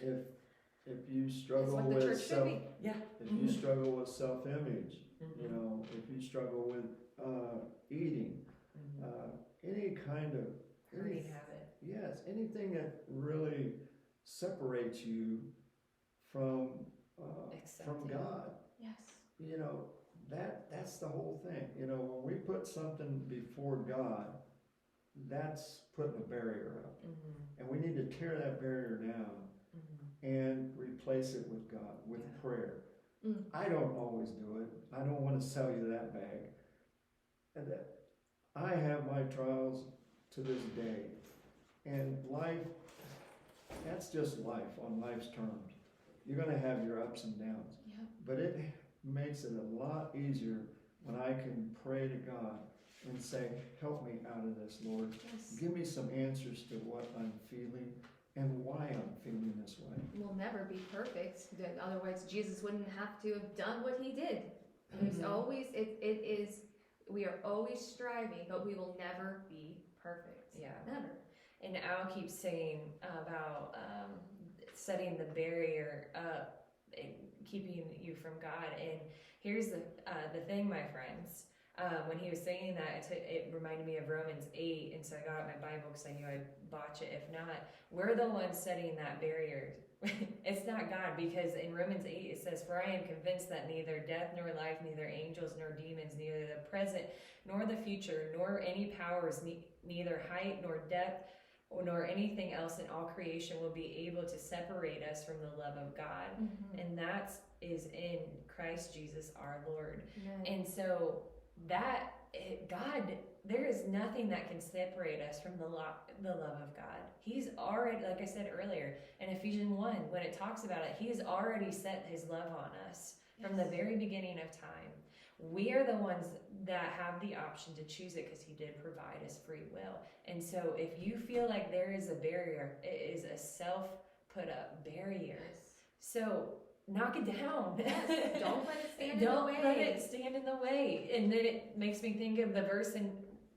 If you struggle That's what the with church should be. if you struggle with self-image, you know, if you struggle with eating, any kind of Hurting habit. Yes, anything that really separates you from God. Yes. You know, that's the whole thing. You know, when we put something before God, that's putting a barrier up. And we need to tear that barrier down and replace it with God, with prayer. I don't always do it. I don't want to sell you that bag. And I have my trials to this day. And life, that's just life on life's terms. You're going to have your ups and downs. Yep. But it makes it a lot easier when I can pray to God and say, help me out of this, Lord. Yes. Give me some answers to what I'm feeling and why I'm feeling this way. We'll never be perfect. Otherwise, Jesus wouldn't have to have done what He did. There's always, we are always striving, but we will never be perfect. Yeah. Never. And Al keeps saying about setting the barrier up and keeping you from God. And here's the thing, my friends. When he was saying that, it reminded me of Romans 8, and so I got out my Bible because I knew I'd botch it if not. We're the ones setting that barrier. It's not God, because in Romans 8 it says, "For I am convinced that neither death nor life, neither angels nor demons, neither the present nor the future, nor any powers, neither height nor depth, nor anything else in all creation will be able to separate us from the love of God." Mm-hmm. And that is in Christ Jesus our Lord. Yeah. And so God, there is nothing that can separate us from the love of God. He's already, like I said earlier, in Ephesians 1, when it talks about it, He's already set His love on us from the very beginning of time. We are the ones that have the option to choose it because He did provide us free will. And so if you feel like there is a barrier, it is a self-put-up barrier. Yes. So knock it down. Yes. Don't let it stand in the Don't way. let it stand in the way. And then it makes me think of the verse in,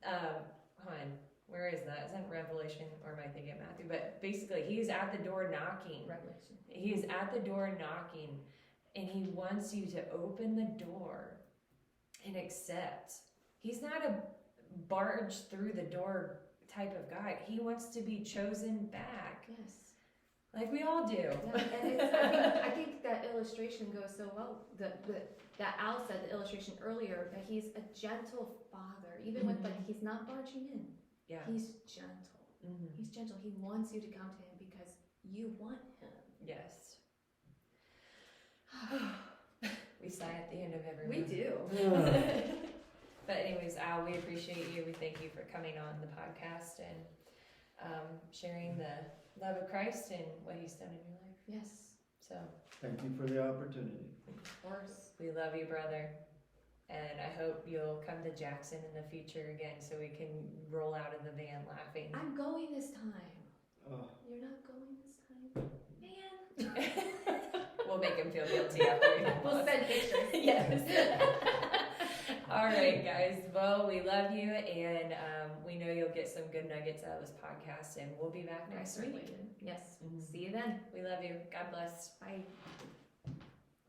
hold on, where is that? Is that Revelation, or am I thinking of Matthew? But basically, He's at the door knocking. Revelation. He is at the door knocking, and He wants you to open the door and accept. He's not a barge through the door type of guy. He wants to be chosen back. Yes. Like we all do. Yeah, and I think that illustration goes so well. That Al said the illustration earlier, that He's a gentle father, even with He's not barging in. Yeah. He's gentle. Mm-hmm. He's gentle. He wants you to come to Him because you want Him. Yes. We sigh at the end of every We one. do. But anyways, Al, we appreciate you. We thank you for coming on the podcast and sharing the love of Christ and what He's done in your life. Yes, So Thank you for the opportunity. of course. we love you, brother. And I hope you'll come to Jackson in the future again so we can roll out of the van laughing. I'm going this time. Oh, You're not going this time? Man. We'll make him feel guilty after we We'll send pictures. Yes. All right, guys. Well, we love you, and we know you'll get some good nuggets out of this podcast, and we'll be back next week. Yes. Mhm. See you then. We love you. God bless. Bye.